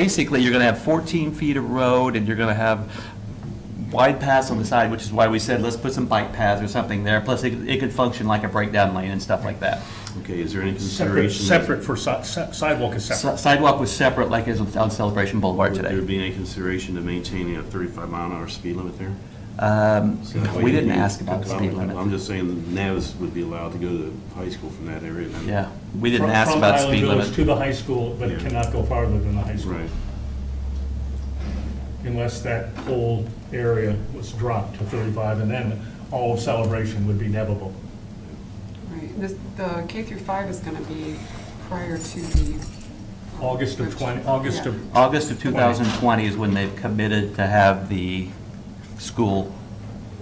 basically, you're going to have 14 feet of road, and you're going to have wide paths on the side, which is why we said let's put some bike paths or something there. Plus, it could function like a breakdown lane and stuff like that. Okay, is there any consideration? Separate for sidewalk is separate. Sidewalk was separate, like is on Celebration Boulevard today. Would there be any consideration to maintaining a 35-mile-an-hour speed limit there? We didn't ask about the speed limit. I'm just saying the NAVs would be allowed to go to high school from that area. Then. Yeah, we didn't ask about the speed limit. To the high school, but it cannot go farther than the high school. Right. Unless that whole area was dropped to 35, and then all of Celebration would be navigable. Right. The K through 5 is going to be prior to the August of 2020 is when they've committed to have the school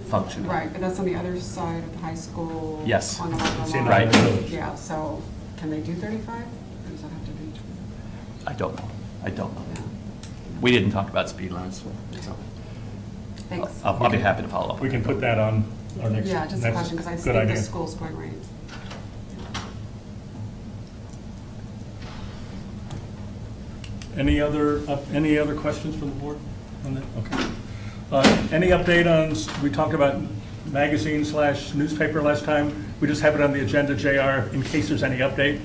function. Right, but that's on the other side of the high school. Yes. On the line. Right. Yeah. So can they do 35? Or does that have to be? I don't know. Yeah. We didn't talk about speed limits. So. Thanks. I'll be happy to follow up. We can put that on our next. Yeah, just a question, because I think the school's going right. Any other questions from the board on that? Okay. Any update on, we talked about magazine/newspaper last time. We just have it on the agenda, JR, in case there's any update.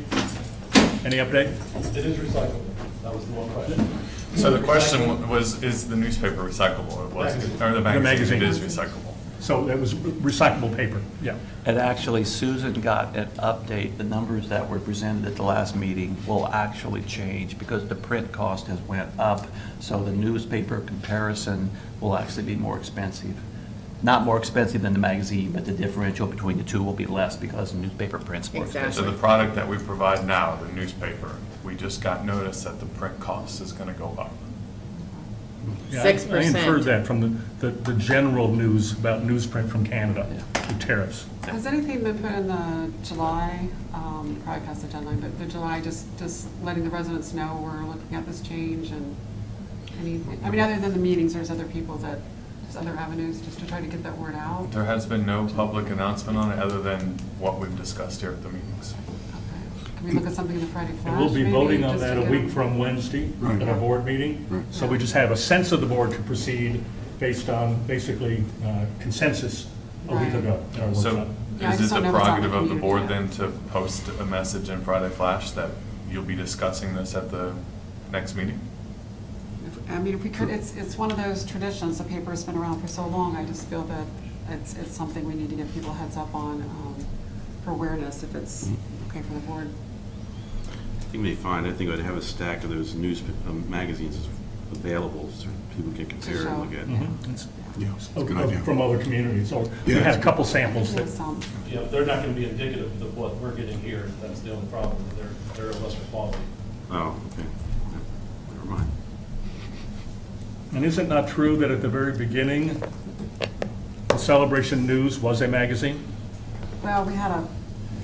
Any update? It is recyclable. That was the one question. So the question was, is the newspaper recyclable? It wasn't. Or the magazine is recyclable. So it was recyclable paper, yeah. And actually, Susan got an update. The numbers that were presented at the last meeting will actually change because the print cost has went up. So the newspaper comparison will actually be more expensive. Not more expensive than the magazine, but the differential between the two will be less because the newspaper print's more expensive. So the product that we provide now, the newspaper, we just got notice that the print cost is going to go up. Yeah, 6%. I inferred that from the general news about newsprint from Canada, the tariffs. Has anything been put in the July, probably past the deadline, but the July, just letting the residents know we're looking at this change and anything? I mean, other than the meetings, there's other people that, there's other avenues just to try to get that word out? There has been no public announcement on it other than what we've discussed here at the meetings. Can we look at something in the Friday Flash? And we'll be voting on just that a week from Wednesday at our board meeting. Right. So we just have a sense of the board to proceed based on basically consensus a week ago in our So workshop. Yeah, I is just it don't the know if it's on prerogative the of the board community then to post a message in Friday Flash that you'll be discussing this at the next meeting? I mean, if we could, it's one of those traditions. The paper has been around for so long. I just feel that it's something we need to give people a heads up on for awareness, if it's okay for the board. I think they'd be fine. I think I'd have a stack of those magazines available so people can compare and look at. Yeah, that's a good idea. From other communities. So we had a couple samples. Yeah, they're not going to be indicative of what we're getting here. That's the only problem. They're of lesser quality. Oh, okay. Never mind. And is it not true that at the very beginning, the Celebration News was a magazine? Well, we had a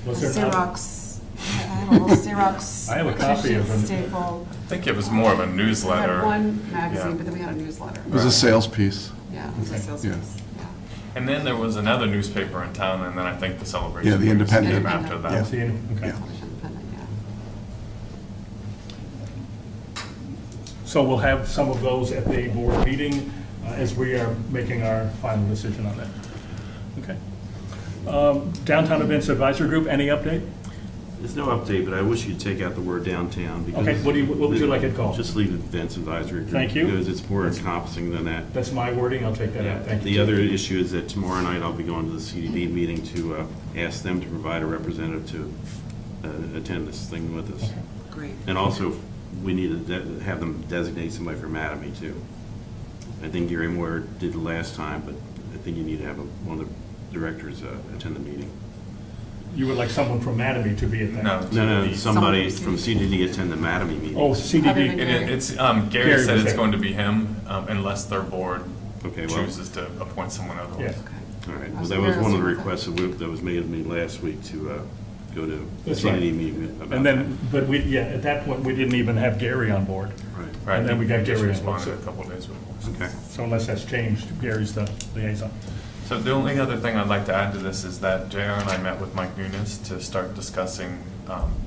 Xerox. I had a little Xerox. I have a copy of it. Staple. I think it was more of a newsletter. We had one magazine, but then we had a newsletter. It was a sales piece. Yeah, it was a sales piece. Yeah. And then there was another newspaper in town, and then I think the Celebration. Yeah, the News Independent. came after that. That's the- okay. Yeah. Independent, yeah. So we'll have some of those at the board meeting as we are making our final decision on that. Okay. Downtown Events Advisory Group, any update? There's no update, but I wish you'd take out the word downtown. Because Okay, what would you like it called? Just leave it Events Advisory Group. Thank you. Because it's more encompassing than that. That's my wording, I'll take that out, thank you. The other issue is that tomorrow night I'll be going to the CDD meeting to ask them to provide a representative to attend this thing with us. Okay. Great. And also, we need to have them designate somebody for Mattamy too. I think Gary Moyer did the last time, but I think you need to have one of the directors attend the meeting. You would like someone from Mattamy to be at that? No, somebody from CDD attend the Mattamy meeting. Oh, CDD. Gary said was it's there. going to be him unless their board Okay, well, chooses to appoint someone otherwise. Yeah. all right. Well, that was one of the requests that was made of me last week to go to the That's CDD right. meeting about And then, but we, yeah, at that point, we didn't even have Gary on board. Right. Right. And then we got He just Gary on board. responded a couple of days before. Okay. So unless that's changed, Gary's the liaison. So the only other thing I'd like to add to this is that JR and I met with Mike Nunes to start discussing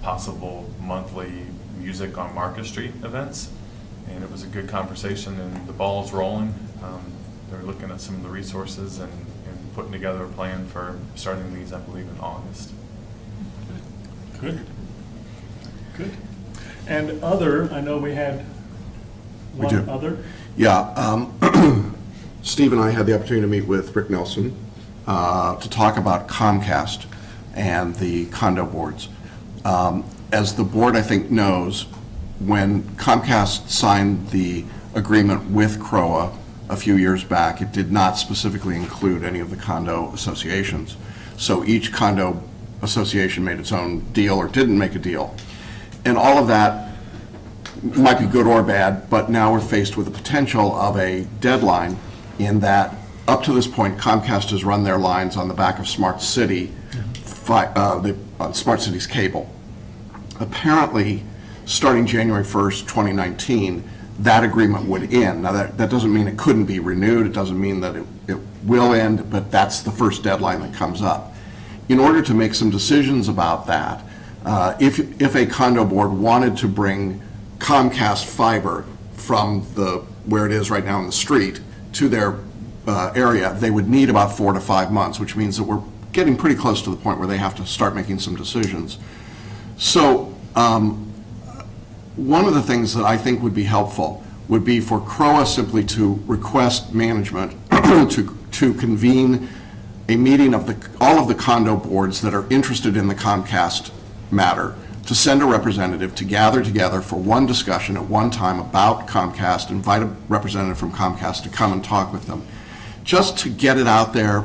possible monthly music on Market Street events. and it was a good conversation, and the ball's rolling. They're looking at some of the resources and putting together a plan for starting these, I believe, in August. Good. Good. And other, I know we had We one do. other. Yeah, Steve and I had the opportunity to meet with Rick Nelson to talk about Comcast and the condo boards. As the board, I think, knows, when Comcast signed the agreement with CROA a few years back, it did not specifically include any of the condo associations. So each condo association made its own deal or didn't make a deal. And all of that might be good or bad, but now we're faced with the potential of a deadline in that up to this point, Comcast has run their lines on the back of Smart City, Smart City's cable. Apparently, starting January 1st, 2019, that agreement would end. Now, that doesn't mean it couldn't be renewed. It doesn't mean that it will end, but that's the first deadline that comes up. In order to make some decisions about that, if a condo board wanted to bring Comcast fiber from where it is right now in the street to their area, they would need about 4 to 5 months, which means that we're getting pretty close to the point where they have to start making some decisions. So one of the things that I think would be helpful would be for CROA simply to request management to convene a meeting of all of the condo boards that are interested in the Comcast matter, to send a representative to gather together for one discussion at one time about Comcast, invite a representative from Comcast to come and talk with them, just to get it out there,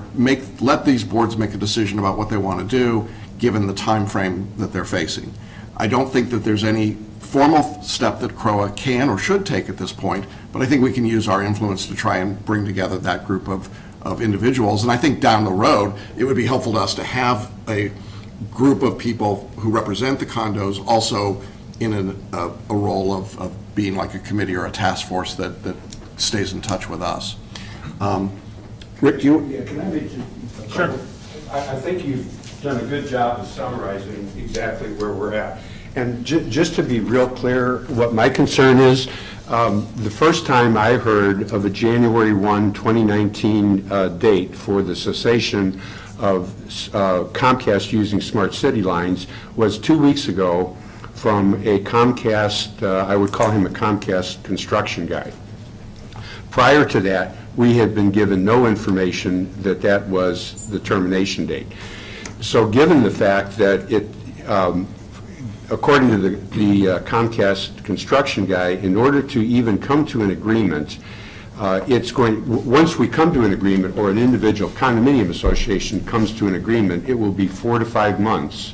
let these boards make a decision about what they want to do, given the time frame that they're facing. I don't think that there's any formal step that CROA can or should take at this point, but I think we can use our influence to try and bring together that group of individuals. And I think down the road, it would be helpful to us to have a group of people who represent the condos also in a role of being like a committee or a task force that stays in touch with us. Rick, Yeah, can I make Sure. I think you've done a good job of summarizing exactly where we're at. And just to be real clear, what my concern is, the first time I heard of a January 1, 2019 date for the cessation of Comcast using Smart City lines was 2 weeks ago from a Comcast, I would call him a Comcast construction guy. Prior to that, we had been given no information that that was the termination date. So given the fact that it, according to the Comcast construction guy, in order to even come to an agreement, once we come to an agreement or an individual condominium association comes to an agreement, it will be 4 to 5 months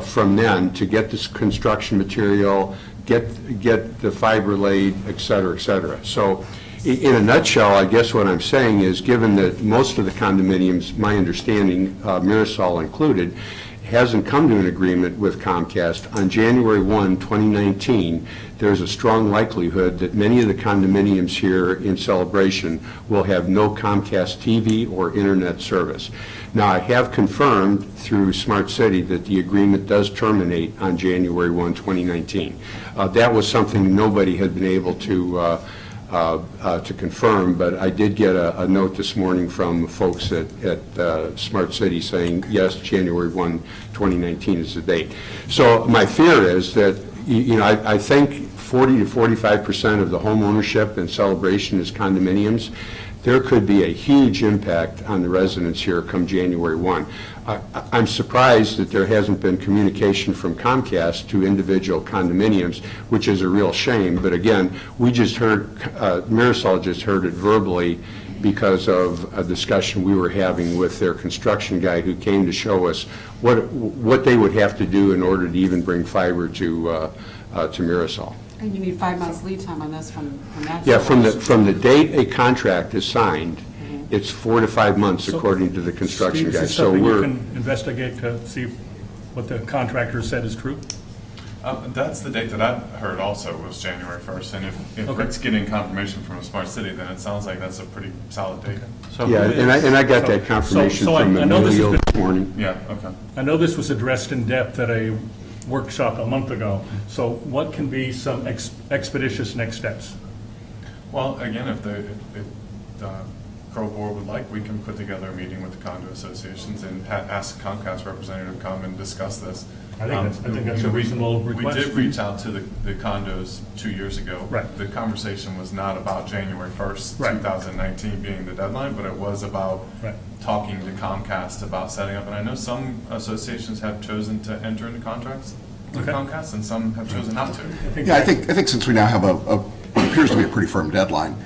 from then to get this construction material, get the fiber laid, et cetera, et cetera. So in a nutshell, I guess what I'm saying is, given that most of the condominiums, my understanding, Mirasol included, hasn't come to an agreement with Comcast, on January 1, 2019, there's a strong likelihood that many of the condominiums here in Celebration will have no Comcast TV or internet service. Now, I have confirmed through Smart City that the agreement does terminate on January 1, 2019. That was something nobody had been able to confirm, but I did get a note this morning from folks at Smart City saying, yes, January 1, 2019 is the date. So my fear is that, I think 40 to 45% of the home ownership in Celebration is condominiums. There could be a huge impact on the residents here come January 1. I'm surprised that there hasn't been communication from Comcast to individual condominiums, which is a real shame. But again, we just heard, Mirasol just heard it verbally because of a discussion we were having with their construction guy who came to show us what they would have to do in order to even bring fiber to Mirasol. And you need 5 months lead time on this from that? Yeah, from the date a contract is signed, it's 4 to 5 months according to the construction Steve, guy. is this something you can investigate to see what the contractor said is true? That's the date that I heard also was January 1st. And if Okay. Rick's getting confirmation from a Smart City, then it sounds like that's a pretty solid date. So Yeah, who and I got So- that confirmation so I from know this has Emilio been- this morning. Yeah, okay. I know this was addressed in depth at a workshop a month ago. So what can be some expeditious next steps? Well, again, if the CROA board would like, we can put together a meeting with the condo associations and ask Comcast representative to come and discuss this. I think that's a reasonable request. We did reach out to the condos 2 years ago. Right. The conversation was not about January 1st, Right. 2019 being the deadline, but it was about Right. talking to Comcast about setting up. And I know some associations have chosen to enter into contracts with Okay. Comcast, and some have chosen not to. Yeah, I think since we now have what appears to be a pretty firm deadline,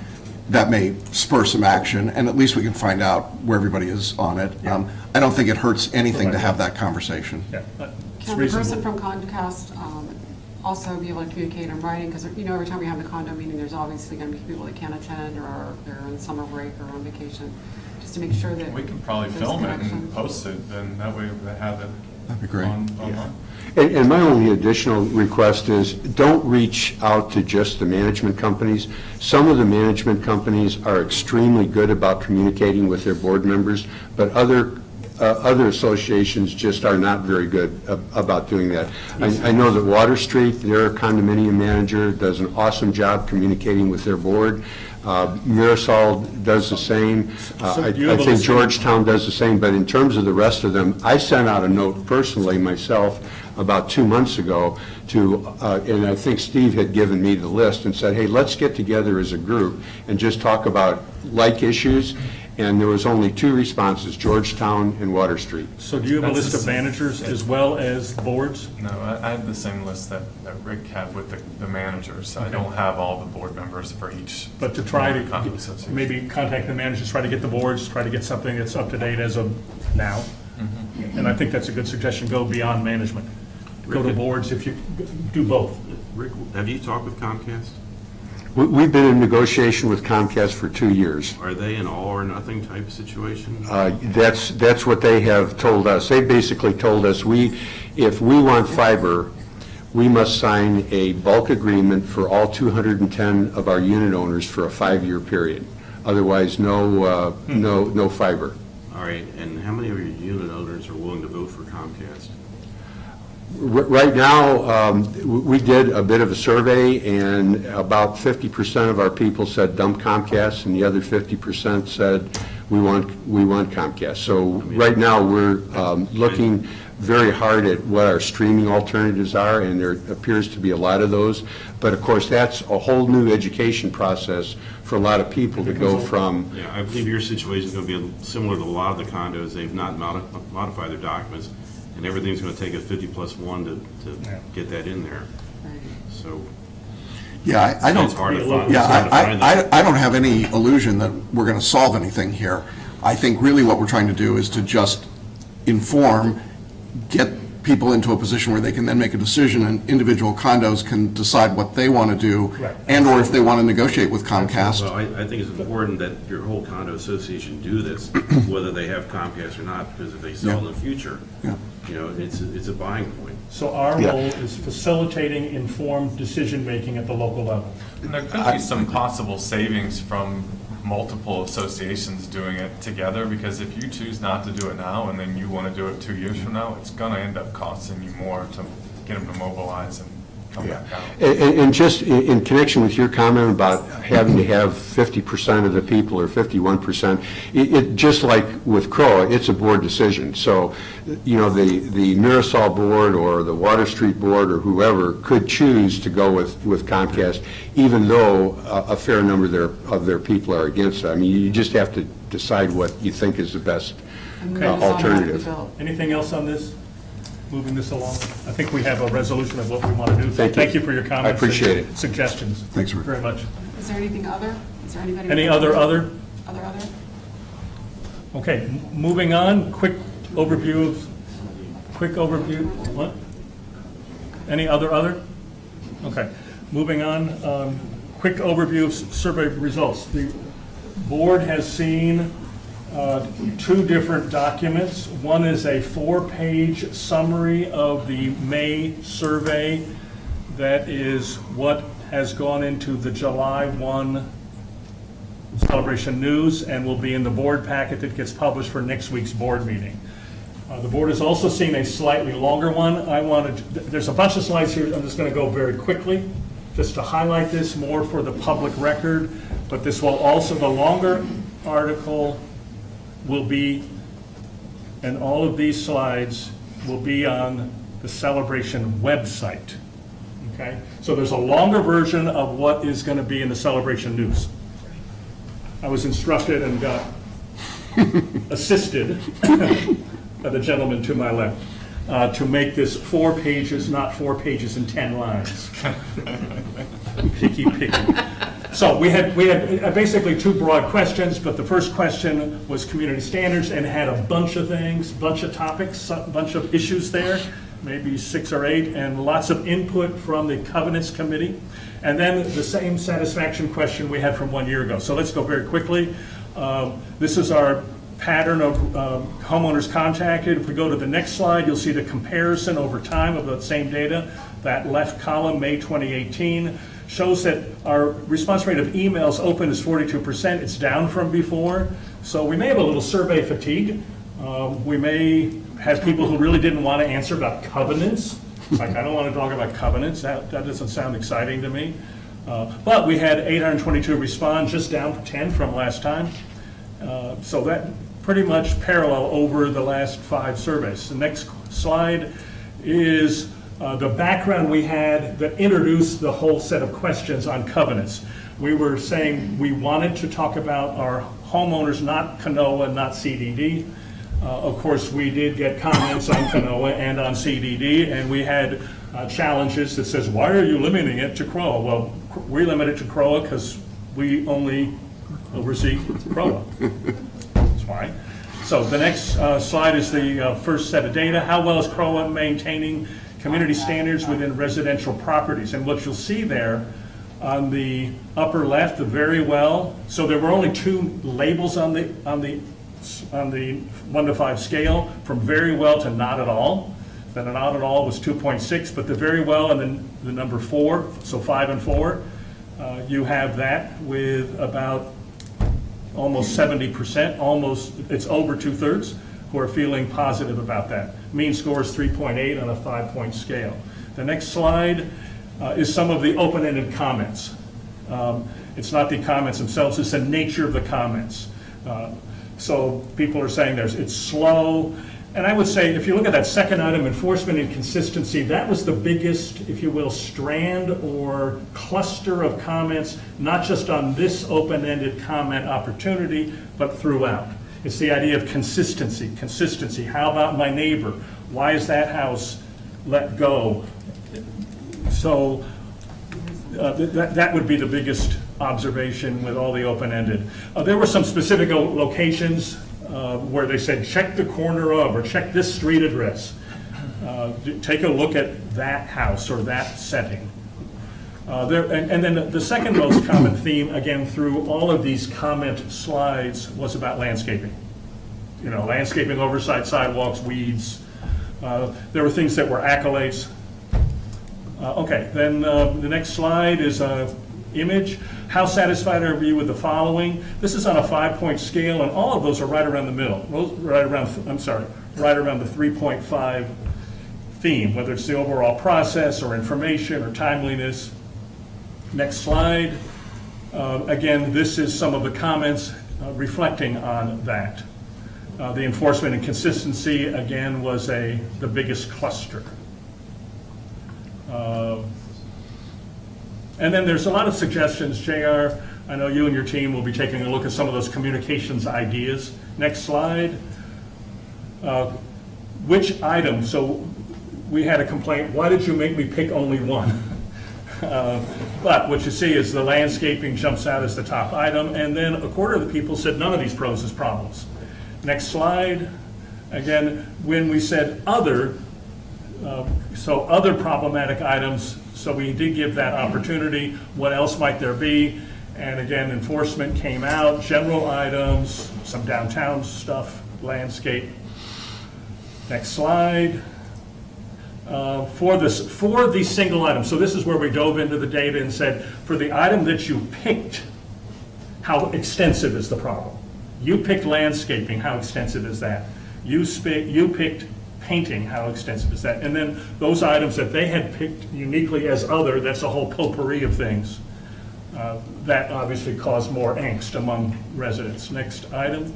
that may spur some action, and at least we can find out where everybody is on it. I don't think it hurts anything to have that conversation. Yeah, it's Can the person reasonable. from Comcast also be able to communicate in writing? Because, you know, every time we have the condo meeting, there's obviously going to be people that can't attend or they're on summer break or on vacation, just to make sure that. We can probably there's film it and connection. post it, and that way they have it That'd be great. online. And my only additional request is, don't reach out to just the management companies. Some of the management companies are extremely good about communicating with their board members, but other associations just are not very good about doing that. I know that Water Street, their condominium manager, does an awesome job communicating with their board. Mirasol does the same. I do you have a think list of- Georgetown does the same, but in terms of the rest of them, I sent out a note personally myself about 2 months ago to, and I think Steve had given me the list and said, hey, let's get together as a group and just talk about like issues. And there was only 2 responses, Georgetown and Water Street. So do you have a That's list the of same. managers as well as boards? No, I had the same list that Rick had with the managers. I don't have all the board members for each. But to try to condo association. maybe contact the managers, try to get the boards, try to get something that's up to date as of now. And I think that's a good suggestion, go beyond management. Go to Rick, boards if you do both. Rick, have you talked with Comcast? We've been in negotiation with Comcast for 2 years. Are they an all or nothing type situation? That's what they have told us. They basically told us, if we want fiber, we must sign a bulk agreement for all 210 of our unit owners for a 5-year period. Otherwise, no fiber. All right, and how many of your unit owners are willing to vote for Comcast? Right now, we did a bit of a survey, and about 50% of our people said dump Comcast, and the other 50% said we want Comcast. So right now, we're looking very hard at what our streaming alternatives are, and there appears to be a lot of those. But of course, that's a whole new education process for a lot of people to go from. Yeah, I believe your situation is going to be similar to a lot of the condos. They've not modified their documents, and everything's going to take a 50+1 to get that in there. Right. So Yeah, I don't. it's hard to find. Yeah, it's hard to find that. I don't have any illusion that we're going to solve anything here. I think really what we're trying to do is to just inform, get people into a position where they can then make a decision, and individual condos can decide what they want to do, Right. and/or if they want to negotiate with Comcast. Well, I think it's important that your whole condo association do this, whether they have Comcast or not, because if they sell in the future, Yeah. you know, it's a buying point. So our Yeah. role is facilitating informed decision-making at the local level. And there could be some possible savings from multiple associations doing it together, because if you choose not to do it now and then you want to do it 2 years from now, it's going to end up costing you more to get them to mobilize and come back out. And just in connection with your comment about having to have 50% of the people or 51%, it just like with CROA, it's a board decision. So, you know, the Mirasol board or the Water Street board or whoever could choose to go with Comcast, even though a fair number of their people are against it. I mean, you just have to decide what you think is the best And then it's automatically alternative. built. Anything else on this? Moving this along? I think we have a resolution of what we want to do. Thank you. for your comments. I appreciate and it. Suggestions. Thanks, Rick. Very much. Is there anything other? Is there anybody? Any other? Other? Okay, moving on, quick overview, what? Any other? Okay, moving on, quick overview of survey results. The board has seen 2 different documents. One is a 4-page summary of the May survey. That is what has gone into the July 1 Celebration News and will be in the board packet that gets published for next week's board meeting. The board has also seen a slightly longer one. There's a bunch of slides here. I'm just going to go very quickly, just to highlight this more for the public record. But this will also, the longer article will be, and all of these slides will be on the Celebration website. Okay? So there's a longer version of what is going to be in the Celebration news. I was instructed and got assisted by the gentleman to my left to make this 4 pages, not 4 pages and 10 lines. Picky. So we had basically 2 broad questions, but the first question was community standards and had a bunch of things, bunch of topics, a bunch of issues there, maybe 6 or 8, and lots of input from the Covenants Committee. And then the same satisfaction question we had from 1 year ago. So let's go very quickly. This is our pattern of homeowners contacted. If we go to the next slide, you'll see the comparison over time of the same data. That left column, May 2018, shows that our response rate of emails open is 42%. It's down from before. So we may have a little survey fatigue. We may have people who really didn't want to answer about covenants. Like, I don't want to talk about covenants. That doesn't sound exciting to me. But we had 822 respond, just down 10 from last time. So that pretty much parallel over the last 5 surveys. The next slide is the background we had that introduced the whole set of questions on covenants. We were saying we wanted to talk about our homeowners, not CROA, not CDD. Of course, we did get comments on CROA and on CDD, and we had challenges that says, why are you limiting it to CROA? Well, we limit it to CROA because we only oversee CROA. That's why. So the next slide is the first set of data. How well is CROA maintaining community standards within residential properties? And what you'll see there on the upper left, the very well. So there were only 2 labels on the 1 to 5 scale, from very well to not at all. Then a not at all was 2.6, but the very well and then the number 4, so 5 and 4, you have that with about almost 70%, it's over 2/3 who are feeling positive about that. Mean score is 3.8 on a 5-point scale. The next slide is some of the open-ended comments. It's not the comments themselves, it's the nature of the comments. So people are saying it's slow. And I would say, if you look at that second item, enforcement and consistency, that was the biggest, if you will, strand or cluster of comments, not just on this open-ended comment opportunity, but throughout. It's the idea of consistency. Consistency. How about my neighbor? Why is that house let go? So that would be the biggest observation with all the open-ended. There were some specific locations where they said, check the corner of, or check this street address. Take a look at that house or that setting. And then the second most common theme, again, through all of these comment slides, was about landscaping. You know, landscaping, oversight, sidewalks, weeds. There were things that were accolades. Okay, then the next slide is image. How satisfied are you with the following? This is on a 5-point scale, and all of those are right around the middle. Right around the 3.5 theme, whether it's the overall process or information or timeliness. Next slide. Again, this is some of the comments reflecting on that. The enforcement and consistency, again, was the biggest cluster. And then there's a lot of suggestions. JR, I know you and your team will be taking a look at some of those communications ideas. Next slide. Which item? So we had a complaint, why did you make me pick only one? But what you see is the landscaping jumps out as the top item, and then a quarter of the people said none of these poses problems. Next slide. Again, when we said other, so other problematic items, so we did give that opportunity. What else might there be? And again, enforcement came out, general items, some downtown stuff, landscape. Next slide. For the single item, so this is where we dove into the data and said, for the item that you picked, how extensive is the problem? You picked landscaping, how extensive is that? You picked painting, how extensive is that? And then those items that they had picked uniquely as other, that's a whole potpourri of things. That obviously caused more angst among residents. Next item.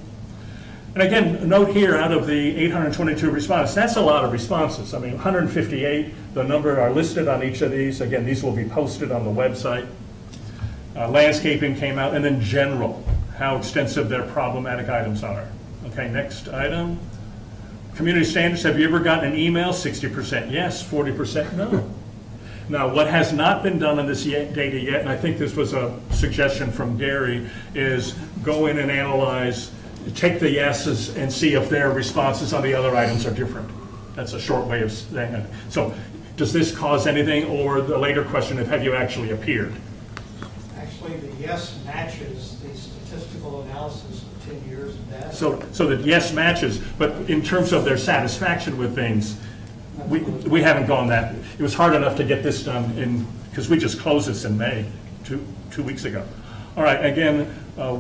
And again, a note here, out of the 822 responses, that's a lot of responses. I mean, 158, the number are listed on each of these. Again, these will be posted on the website. Landscaping came out, and then general, how extensive their problematic items are. Okay, next item. Community standards, have you ever gotten an email? 60% yes, 40% no. Now, what has not been done on this data yet, and I think this was a suggestion from Gary, is go in and analyze, take the yeses and see if their responses on the other items are different. That's a short way of saying it. So does this cause anything, or the later question of have you actually appeared? Actually, the yes matches the statistical analysis of 10 years of data. So that yes matches, but in terms of their satisfaction with things, we haven't gone that. It was hard enough to get this done because we just closed this in May, two weeks ago. All right, again,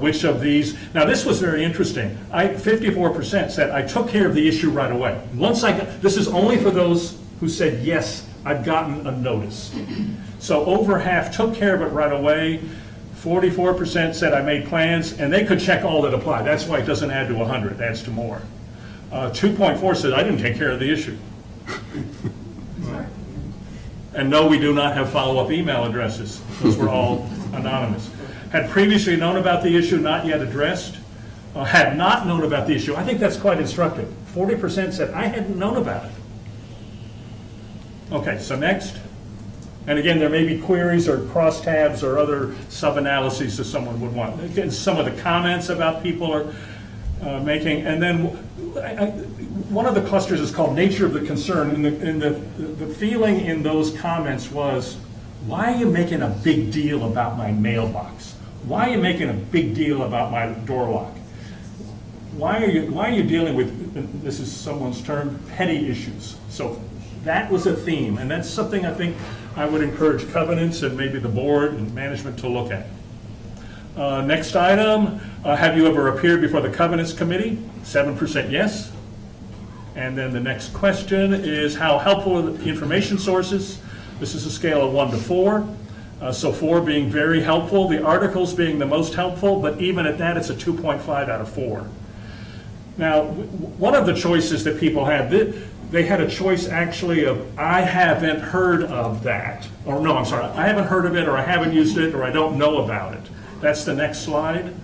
which of these? Now this was very interesting. 54% said I took care of the issue right away. Once I got, this is only for those who said yes, I've gotten a notice. So over half took care of it right away. 44% said I made plans, and they could check all that apply. That's why it doesn't add to 100, it adds to more. 2.4 said I didn't take care of the issue. And no, we do not have follow-up email addresses. Those were all anonymous. Had previously known about the issue, not yet addressed. Had not known about the issue. I think that's quite instructive. 40% said I hadn't known about it. Okay, so next. And again, there may be queries or crosstabs or other sub-analyses that someone would want. Again, some of the comments about people are making. And then one of the clusters is called nature of the concern. And the feeling in those comments was, why are you making a big deal about my mailbox? Why are you making a big deal about my door lock? Why are you dealing with, this is someone's term, petty issues? So that was a theme, and that's something I think I would encourage covenants and maybe the board and management to look at. Next item, have you ever appeared before the covenants committee? 7% yes. And then the next question is how helpful are the information sources? This is a scale of 1 to 4. So 4 being very helpful, the articles being the most helpful, but even at that it's a 2.5 out of 4. Now, one of the choices that people had, they had a choice actually of, I haven't heard of that. Or no, I'm sorry, I haven't heard of it, or I haven't used it, or I don't know about it. That's the next slide.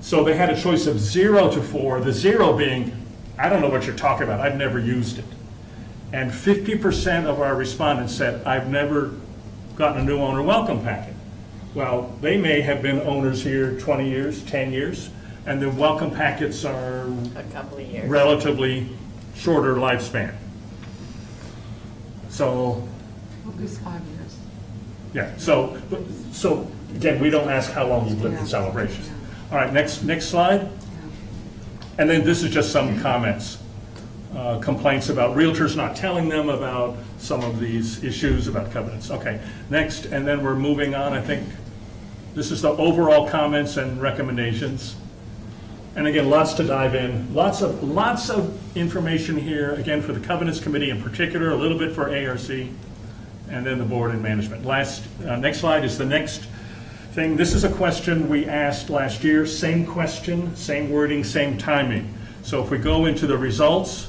So they had a choice of 0 to 4, the 0 being, I don't know what you're talking about, I've never used it. And 50% of our respondents said, I've never gotten a new owner welcome packet. Well, they may have been owners here 20 years, 10 years, and the welcome packets are a couple of years. Relatively shorter lifespan. So, At least 5 years. yeah, so again, we don't ask how long you've lived in Celebration. All right, next slide. And then this is just some comments. Complaints about realtors not telling them about some of these issues about covenants. Okay, next, and then we're moving on. I think this is the overall comments and recommendations. And again, lots to dive in. Lots of information here. Again, for the covenants committee in particular, a little bit for ARC, and then the board and management. Next slide is the next thing. This is a question we asked last year. Same question, same wording, same timing. So if we go into the results.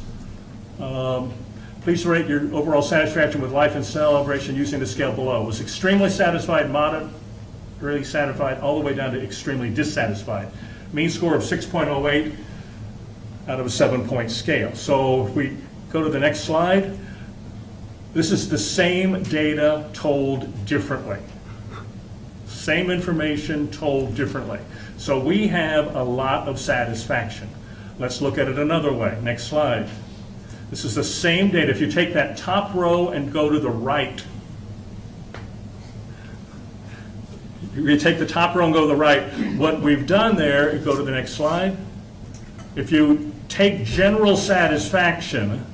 Please rate your overall satisfaction with life and celebration using the scale below. Was extremely satisfied, moderately satisfied, all the way down to extremely dissatisfied. Mean score of 6.08 out of a 7-point scale. So if we go to the next slide, this is the same data told differently. Same information told differently. So we have a lot of satisfaction. Let's look at it another way. Next slide. This is the same data. If you take that top row and go to the right, you take the top row and go to the right, what we've done there, go to the next slide. If you take general satisfaction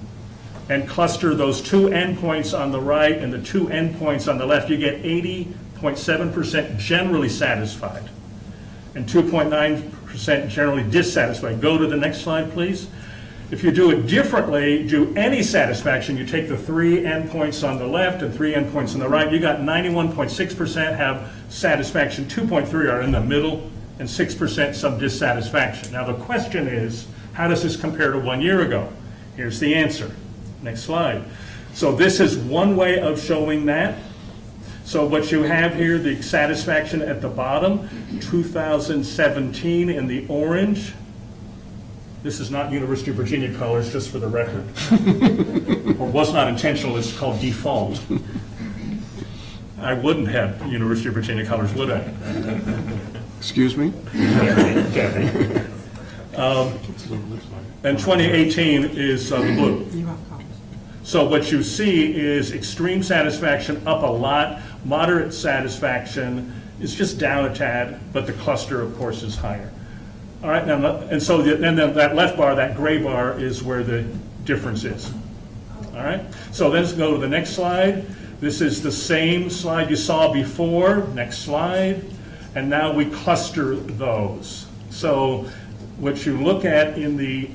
and cluster those 2 endpoints on the right and the 2 endpoints on the left, you get 80.7% generally satisfied. and 2.9% generally dissatisfied. Go to the next slide, please. If you do it differently, do any satisfaction, you take the 3 endpoints on the left and 3 endpoints on the right, you got 91.6% have satisfaction, 2.3 are in the middle, and 6% some dissatisfaction. Now the question is, how does this compare to 1 year ago? Here's the answer. Next slide. So this is one way of showing that. So what you have here, the satisfaction at the bottom, 2017 in the orange. This is not University of Virginia colors, just for the record. Or was not intentional, it's called default. I wouldn't have University of Virginia colors, would I? Excuse me? And 2018 is the blue. You have copies. So what you see is extreme satisfaction up a lot, moderate satisfaction is just down a tad, but the cluster, of course, is higher. All right, now, and so then that left bar, that gray bar, is where the difference is. All right, so let's go to the next slide. This is the same slide you saw before. Next slide. And now we cluster those. So what you look at in the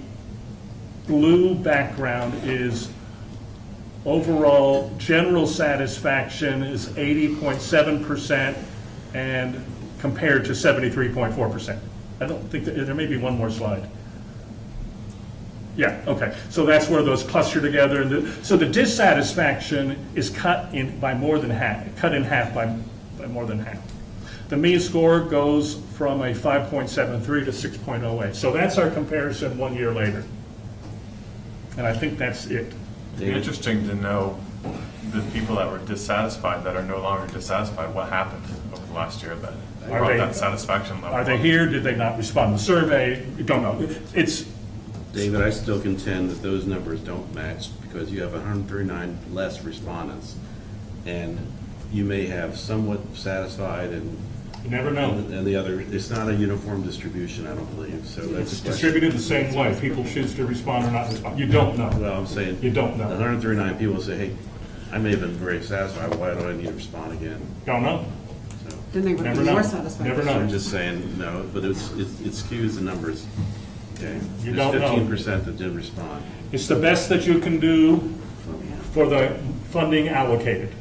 blue background is overall general satisfaction is 80.7% and compared to 73.4%. I don't think there may be one more slide. Yeah, okay. So that's where those cluster together. And so the dissatisfaction is cut in by more than half, cut in half by more than half. The mean score goes from a 5.73 to 6.08. So that's our comparison 1 year later. And I think that's it. It'd be interesting to know the people that were dissatisfied that are no longer dissatisfied, what happened over the last year that brought that satisfaction level. Are they here? Did they not respond to the survey? You don't know. It's David, I still contend that those numbers don't match because you have 139 less respondents. And you may have somewhat satisfied and you never know. And the other, it's not a uniform distribution, I don't believe. So that's It's distributed the same way. People choose to respond or not respond. You don't know. Well, I'm saying You don't know. 139 people say, hey, I may have been very satisfied. Why do I need to respond again? Don't know. So Then they would Never be know. more satisfied. Never know. I'm just saying no, but it skews the numbers. Okay, You there's don't know. 15% that did respond. It's the best that you can do for the funding allocated.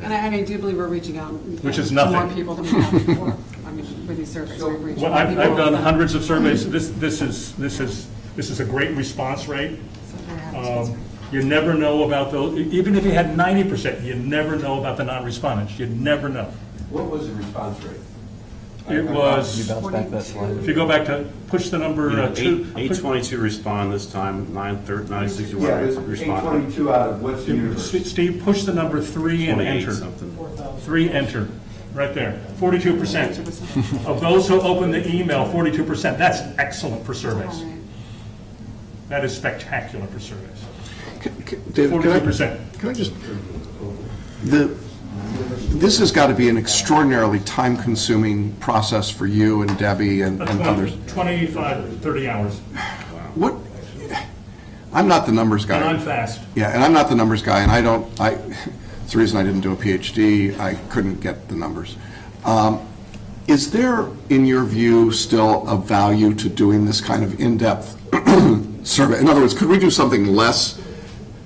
And I do believe we're reaching out. Which is to nothing. more people than we have before. I mean, with these surveys, we've reached Well, more I've people done than- hundreds of surveys. This is a great response rate. So they're having- You never know about those, even if you had 90%, you never know about the non-respondents. You never know. What was the response rate? It was, You bounce back that slide. if you go back to, push the number You know, 2. 822 respond this time, 961 Yeah, it's respond. 822 out of what's the universe? Steve, push the number 3 and 28 enter. something. 3, enter, right there. 42%. Of those who open the email, 42%. That's excellent for surveys. All right. That is spectacular for surveys. David, 42%. can I just, this has got to be an extraordinarily time-consuming process for you and Debbie and others. 25, 30 hours. What, I'm not the numbers guy. And I'm fast. Yeah, and I'm not the numbers guy, and it's the reason I didn't do a PhD. I couldn't get the numbers. Is there, in your view, still a value to doing this kind of in-depth survey? In other words, could we do something less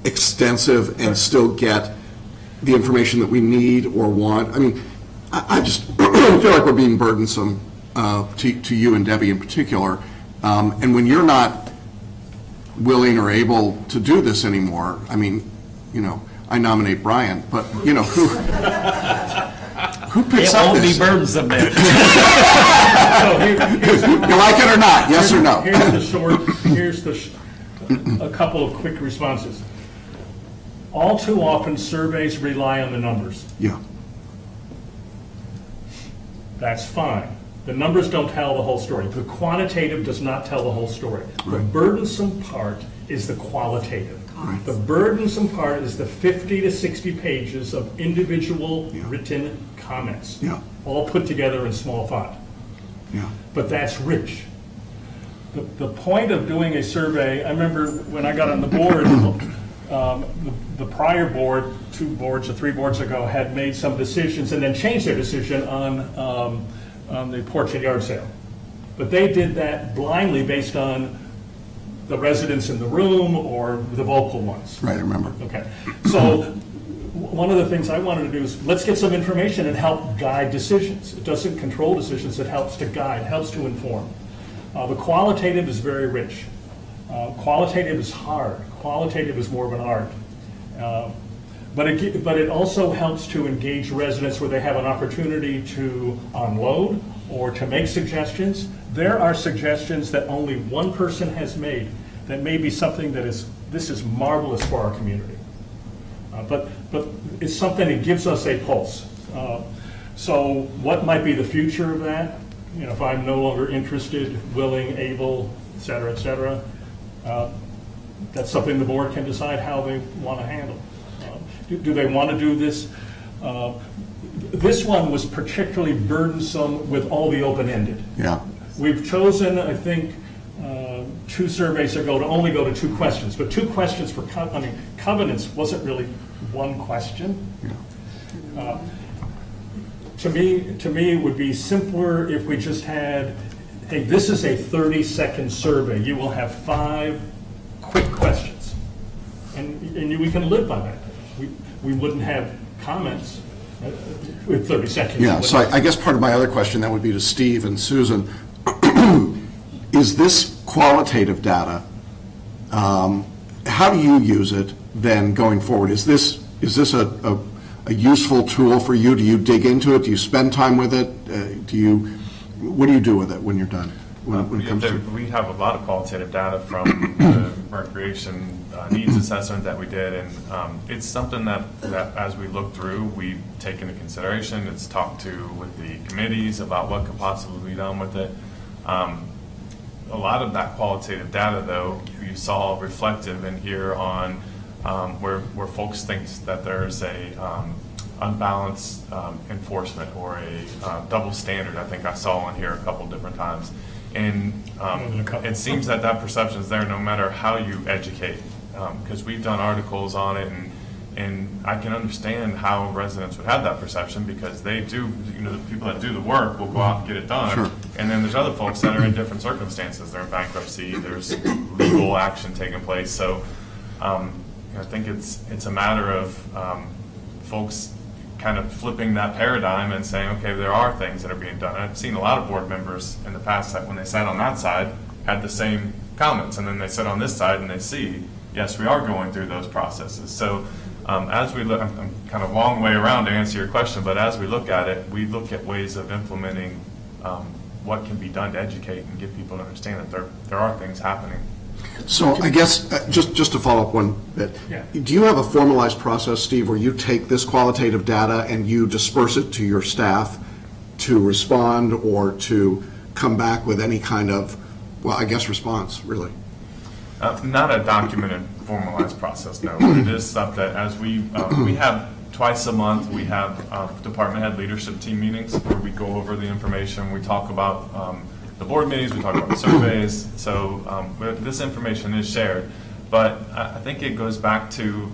extensive and still get the information that we need or want? I mean, I just feel like we're being burdensome to you and Debbie in particular. And when you're not willing or able to do this anymore, I mean, you know, I nominate Brian, but, you know, who picks up this? It won't be burdensome then. You like it or not? Yes or no? Here's a couple of quick responses. All too often, surveys rely on the numbers. Yeah. That's fine. The numbers don't tell the whole story. The quantitative does not tell the whole story. The burdensome part is the qualitative. Right. The burdensome part is the 50 to 60 pages of individual written comments, all put together in small font. Yeah. But that's rich. The point of doing a survey, I remember when I got on the board, the prior board, 2 boards or 3 boards ago, had made some decisions and then changed their decision on the porch and yard sale. But they did that blindly based on the residents in the room or the vocal ones. Right, I remember. Okay, so one of the things I wanted to do is let's get some information and help guide decisions. It doesn't control decisions, it helps to guide, helps to inform. The qualitative is very rich. Qualitative is hard. Qualitative is more of an art. But it also helps to engage residents where they have an opportunity to unload or to make suggestions. There are suggestions that only one person has made that may be something that this is marvelous for our community. But it's something that gives us a pulse. So what might be the future of that? You know, if I'm no longer interested, willing, able, et cetera, that's something the board can decide how they want to handle. Do they want to do this? This one was particularly burdensome with all the open-ended. Yeah. We've chosen, I think, 2 surveys ago to only go to 2 questions, but 2 questions for covenants wasn't really one question. Yeah. To me, it would be simpler if we just had, hey, this is a 30-second survey. You will have 5 quick questions, and we can live by that. We wouldn't have comments with 30 seconds. Yeah, so I guess part of my other question then would be to Steve and Susan. Is this qualitative data, how do you use it then going forward? Is this a useful tool for you? Do you dig into it? Do you spend time with it? What do you do with it when you're done? When it comes to we have a lot of qualitative data from the recreation needs assessment that we did, and it's something that as we look through, we take into consideration. It's talked to with the committees about what could possibly be done with it. A lot of that qualitative data, though, you saw reflective in here on where folks think that there's a unbalanced enforcement or a double standard. I think I saw in here a couple different times. And it seems that perception is there no matter how you educate, because we've done articles on it, and I can understand how residents would have that perception, because they do, the people that do the work will go out and get it done. Sure. And then there's other folks that are in different circumstances. They're in bankruptcy, there's legal action taking place. So I think it's a matter of folks kind of flipping that paradigm and saying, okay, there are things that are being done. I've seen a lot of board members in the past that when they sat on that side had the same comments, and then they sit on this side and they see, yes, we are going through those processes. So as we look, I'm kind of a long way around to answer your question, but as we look at it, we look at ways of implementing what can be done to educate and get people to understand that there are things happening. So I guess, just to follow up one bit, Yeah. Do you have a formalized process, Steve, where you take this qualitative data and you disperse it to your staff to respond or to come back with any kind of, well, I guess response, really? Not a documented, formalized process, no. It is stuff that as we have twice a month, we have department head leadership team meetings where we go over the information, we talk about the board meetings, we talk about the surveys, so this information is shared. But I think it goes back to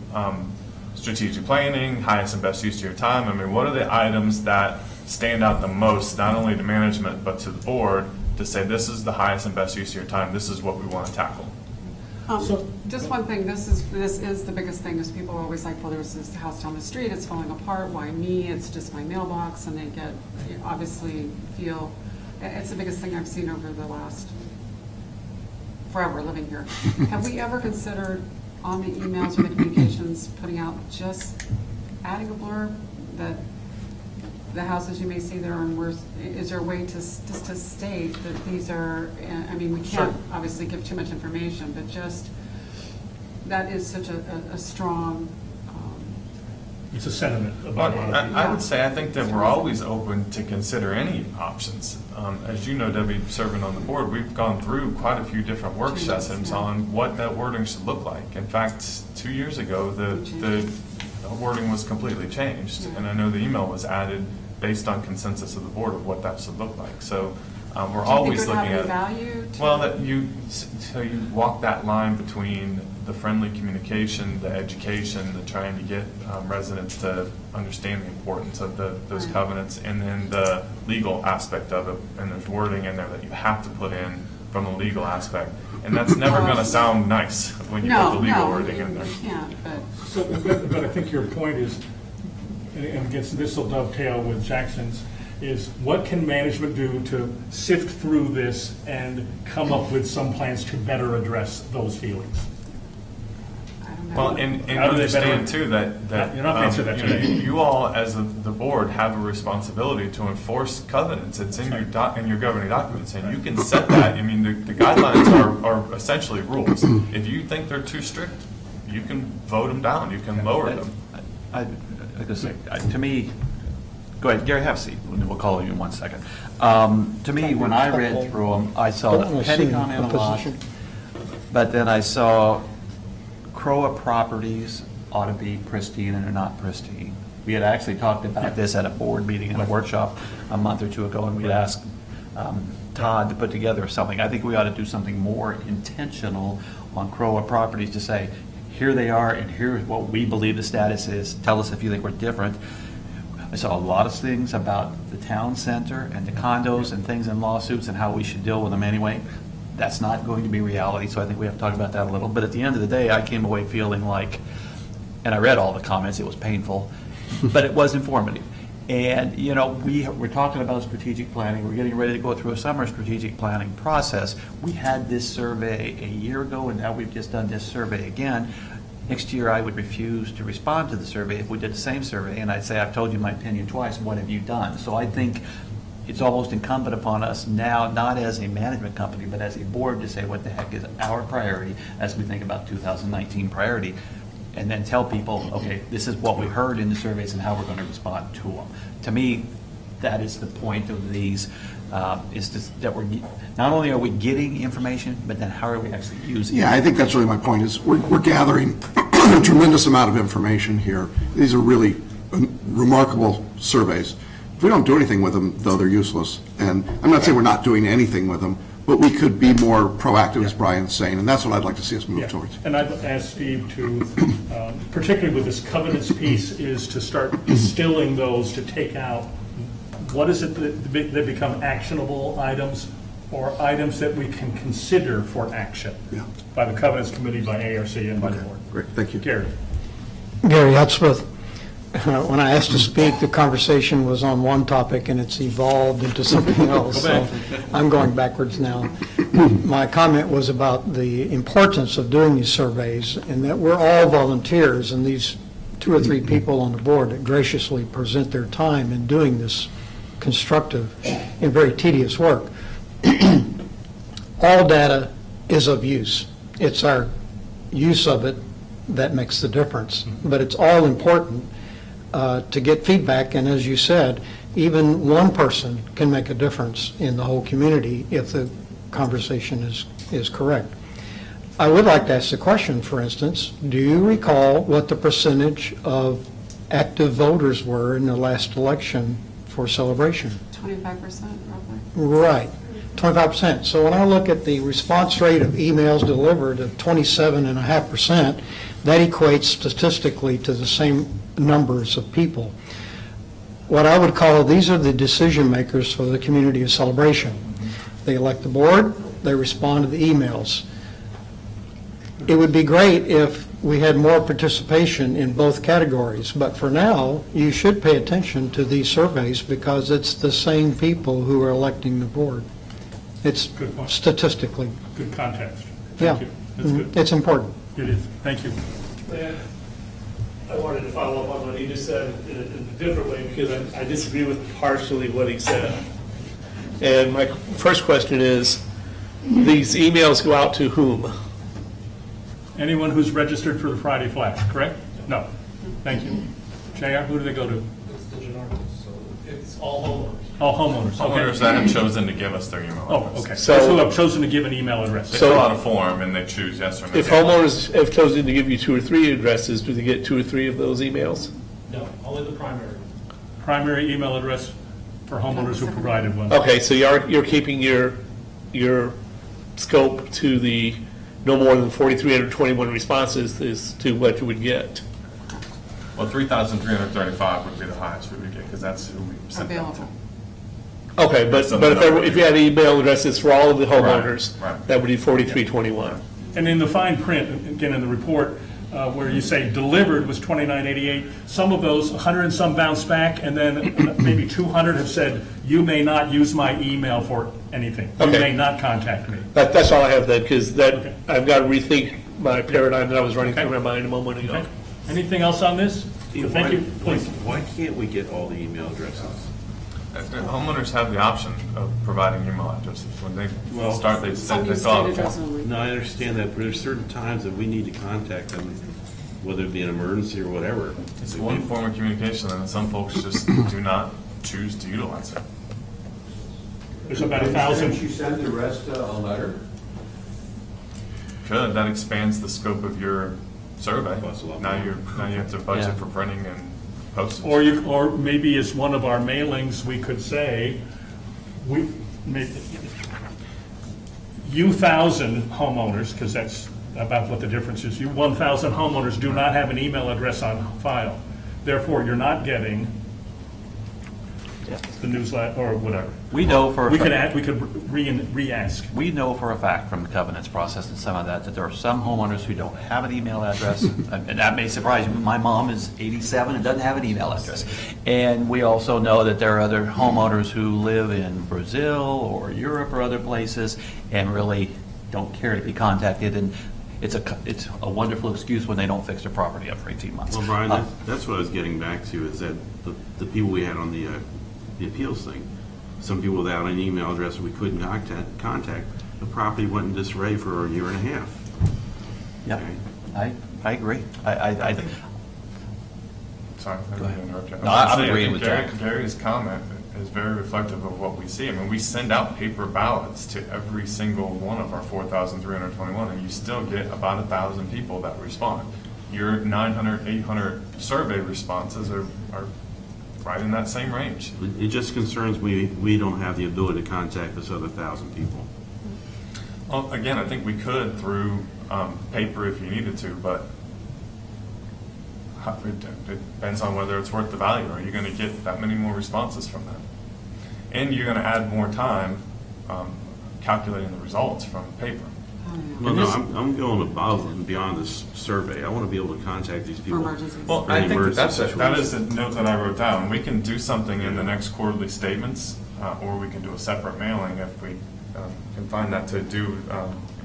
strategic planning, highest and best use of your time. I mean, what are the items that stand out the most, not only to management, but to the board, to say this is the highest and best use of your time, this is what we want to tackle? Just one thing, this is the biggest thing, is people are always like, well, there's this house down the street, it's falling apart, why me? It's just my mailbox, and they obviously feel, it's the biggest thing I've seen over the last forever living here. Have we ever considered on the emails or the communications putting out just adding a blurb that the houses you may see there and worse, is there a way to just to state that these are, I mean, we can't obviously give too much information, but just, that is such a strong, It's a sentiment about Well, I would say I think that we're always open to consider any options. As you know, Debbie, serving on the board, we've gone through quite a few different work sessions on what that wording should look like. In fact, 2 years ago, the wording was completely changed, and I know the email was added based on consensus of the board of what that should look like. So We're Do you always think it would looking have at. any value to? Well, so you walk that line between the friendly communication, the education, the trying to get residents to understand the importance of those Right. covenants, and then the legal aspect of it. And there's wording in there that you have to put in from a legal aspect. And that's never going to sound nice when you put the legal wording in there. You can't, but. So, but I think your point is, and I guess this will dovetail with Jackson's, is what can management do to sift through this and come up with some plans to better address those feelings? I don't know. Well, and How do they better- understand too that You're not gonna answer that you know, today. you all as the board have a responsibility to enforce covenants. It's in your governing documents, and you can set that. I mean, the guidelines are essentially rules. If you think they're too strict, you can vote them down. You can lower them. Like I say, to me, go ahead, Gary, have a seat. We'll call you in 1 second. To me, when I read through them, I saw the petty comment a lot, but then I saw CROA properties ought to be pristine and they're not pristine. We had actually talked about this at a board meeting and a workshop a month or two ago, and we'd asked Todd to put together something. I think we ought to do something more intentional on CROA properties to say, here they are and here's what we believe the status is. Tell us if you think we're different. I saw a lot of things about the town center and the condos and things in lawsuits and how we should deal with them anyway. That's not going to be reality, so I think we have to talk about that a little. But at the end of the day, I came away feeling like, and I read all the comments, it was painful, but it was informative. And, you know, we're talking about strategic planning. We're getting ready to go through a summer strategic planning process. We had this survey a year ago, and now we've just done this survey again. Next year, I would refuse to respond to the survey if we did the same survey, and I'd say, I've told you my opinion twice, what have you done? So I think it's almost incumbent upon us now, not as a management company, but as a board, to say what the heck is our priority as we think about 2019 priority, and then tell people, okay, this is what we heard in the surveys and how we're going to respond to them. To me, that is the point of these, that we're, not only are we getting information, but then how are we actually using it? Yeah, I think that's really my point, is we're gathering a tremendous amount of information here. These are really remarkable surveys. If we don't do anything with them, though, they're useless. And I'm not saying we're not doing anything with them, but we could be more proactive, as Brian's saying, and that's what I'd like to see us move Yeah. towards. And I'd ask Steve to, particularly with this covenants piece, is to start distilling those to take out what is it that become actionable items or items that we can consider for action Yeah. by the covenants committee, by ARC, and by the board. Great, thank you. Gary. Gary Hudspeth. When I asked to speak, the conversation was on one topic and it's evolved into something else. So I'm going backwards now. My comment was about the importance of doing these surveys and that we're all volunteers, and these 2 or 3 people on the board that graciously present their time in doing this constructive and very tedious work. All data is of use. It's our use of it that makes the difference. But it's all important to get feedback, and as you said, even one person can make a difference in the whole community if the conversation is correct. I would like to ask the question, for instance, do you recall what the percentage of active voters were in the last election for Celebration? 25% roughly? Right, 25%. So when I look at the response rate of emails delivered of 27.5%, that equates statistically to the same numbers of people. What I would call, these are the decision makers for the community of Celebration. They elect the board, they respond to the emails. It would be great if we had more participation in both categories, but for now, you should pay attention to these surveys because it's the same people who are electing the board. It's Good point. statistically. Good context. Yeah. Thank you. That's good. It's important. It is. Thank you. And I wanted to follow up on what he just said in a different way, because I disagree with partially what he said. And my first question is, these emails go out to whom? Anyone who's registered for the Friday Flash, correct? No. Thank you. JR, who do they go to? It's the general, so it's all homeowners. All homeowners. Homeowners Okay. that have chosen to give us their email Oh, address. okay. So- Those who have chosen to give an email address. They fill out a form and they choose yes or no. If homeowners have chosen to give you 2 or 3 addresses, do they get 2 or 3 of those emails? No, only the primary. Primary email address for homeowners who provided one. Okay, so you're keeping your scope to the no more than 4,321 responses is to what you would get. Well, 3,335 would be the highest we would get, because that's who we sent that to. Available. Okay, but if you had email addresses for all of the homeowners, Right. that would be 4,321. And in the fine print, again, in the report, where you say delivered was 2988, some of those, 100 and some bounced back, and then maybe 200 have said, you may not use my email for anything. You Okay. may not contact me. That's all I have then, because Okay. I've got to rethink my paradigm that I was running Okay. through my mind a moment ago. Okay. Anything else on this? Steve, Thank you, please. Why can't we get all the email addresses? Homeowners have the option of providing email addresses. When they Well, start, they Some they use fill out state a address form. only. No, I understand that, but there's certain times that we need to contact them, whether it be an emergency or whatever. It's one form of communication, and some folks just do not choose to utilize it. There's about 1,000. Shouldn't you send the rest a letter? Good, that expands the scope of your survey. Costs a lot Now more. you have to budget Yeah. for printing and postage. Or maybe as one of our mailings, we could say, you 1,000 homeowners, because that's about what the difference is, you 1,000 homeowners do not have an email address on file. Therefore, you're not getting the newsletter or whatever. We know for a We could fact- add, we could re-ask. We know for a fact from the covenants process and some of that there are some homeowners who don't have an email address, and that may surprise you. My mom is 87 and doesn't have an email address. And we also know that there are other homeowners who live in Brazil or Europe or other places and really don't care to be contacted, and it's a wonderful excuse when they don't fix their property up for 18 months. Well, Brian, that's what I was getting back to, is that the people we had on the appeals thing, some people without an email address we couldn't contact, the property went in disarray for a year and a half. Yep, Okay. I agree. I Sorry, I Go didn't ahead. interrupt you. No, I was I'm gonna say, I agreeing think with Jack. Gary's comment is very reflective of what we see. I mean, we send out paper ballots to every single one of our 4,321, and you still get about 1,000 people that respond. Your 900, 800 survey responses are right in that same range. It just concerns me, we don't have the ability to contact this other 1,000 people. Well, again, I think we could through paper if you needed to, but it depends on whether it's worth the value. Are you going to get that many more responses from that? And you're going to add more time calculating the results from paper. No, I'm going above and beyond this survey. I want to be able to contact these people. emergencies. Well, for I any think emergency that is situation. a note that I wrote down. We can do something in the next quarterly statements, or we can do a separate mailing if we can find that to do,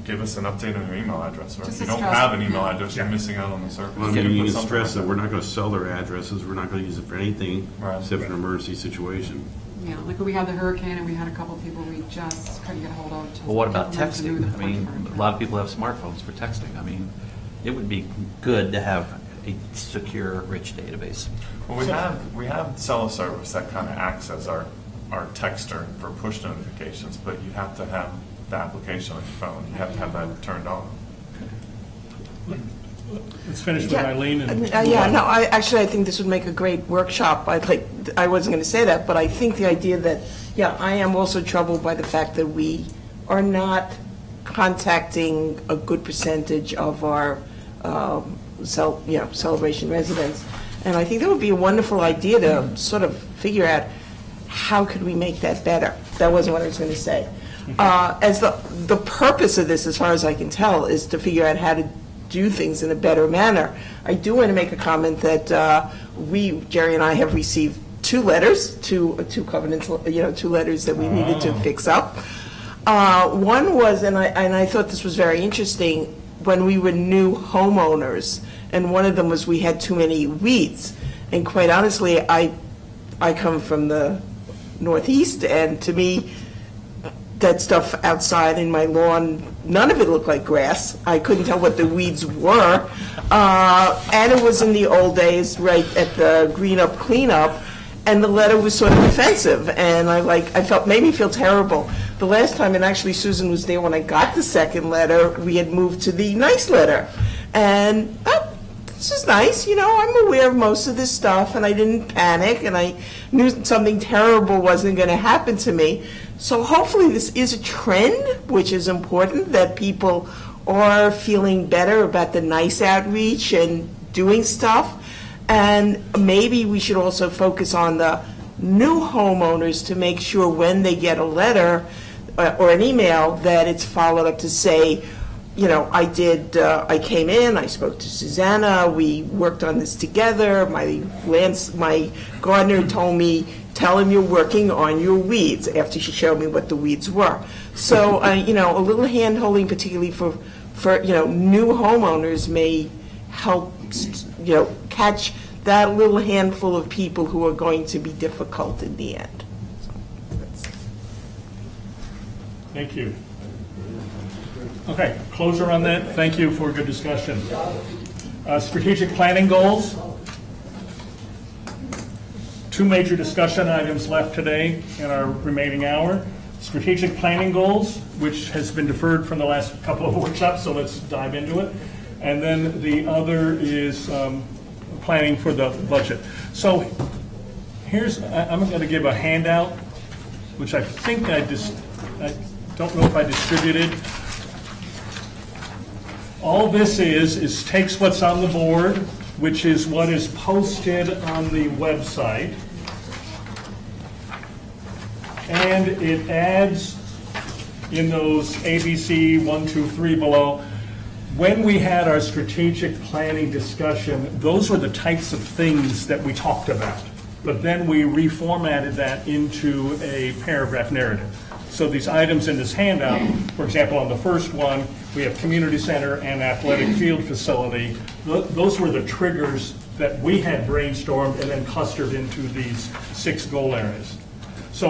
give us an update on your email address. Or if Just you to don't stress- have an email yeah. address, you're missing out on the service. Well, I mean, you can stress that we're not going to sell their addresses, we're not going to use it for anything Right. except for an emergency situation. Yeah, like when we had the hurricane and we had a couple of people we just couldn't get a hold of. to Well, what about get them to do texting? the I mean, point. a lot of people have smartphones for texting. I mean, it would be good to have a secure, rich database. Well, we have cell service that kind of acts as our texter for push notifications, but you have to have the application on your phone. You have to have that turned on. Let's finish with Eileen and move Yeah, on. no, I think this would make a great workshop. I wasn't going to say that, but I think the idea that, yeah, I am also troubled by the fact that we are not contacting a good percentage of our celebration residents. And I think that would be a wonderful idea to sort of figure out how could we make that better. That wasn't what I was going to say. As the purpose of this, as far as I can tell, is to figure out how to do things in a better manner. I do want to make a comment that Jerry and I have received two letters, two covenants, two letters that we needed to fix up. One was, and I thought this was very interesting, when we were new homeowners, and one of them was we had too many weeds. And quite honestly, I come from the Northeast, and to me, that stuff outside in my lawn, none of it looked like grass. I couldn't tell what the weeds were. And it was in the old days, right at the green up, clean up, and the letter was sort of offensive. And made me feel terrible. The last time, and actually Susan was there when I got the second letter, we had moved to the nice letter. And this is nice, I'm aware of most of this stuff, and I didn't panic, and I knew something terrible wasn't going to happen to me. So hopefully this is a trend, which is important, that people are feeling better about the nice outreach and doing stuff. And maybe we should also focus on the new homeowners to make sure when they get a letter or an email that it's followed up to say, I came in, I spoke to Susanna, we worked on this together, my gardener told me, tell him you're working on your weeds, after she showed me what the weeds were. So, a little hand-holding, particularly for new homeowners, may help, catch that little handful of people who are going to be difficult in the end. Thank you. Okay, closer on that. Thank you for a good discussion. Strategic planning goals. 2 major discussion items left today in our remaining hour. Strategic planning goals, which has been deferred from the last couple of workshops, so let's dive into it. And then the other is planning for the budget. So I'm going to give a handout, which I think I don't know if I distributed. All this is takes what's on the board, which is what is posted on the website, and it adds in those ABC 1, 2, 3 below. When we had our strategic planning discussion, those were the types of things that we talked about. But then we reformatted that into a paragraph narrative. So these items in this handout, for example, on the first one, we have community center and athletic field facility. Those were the triggers that we had brainstormed and then clustered into these 6 goal areas. So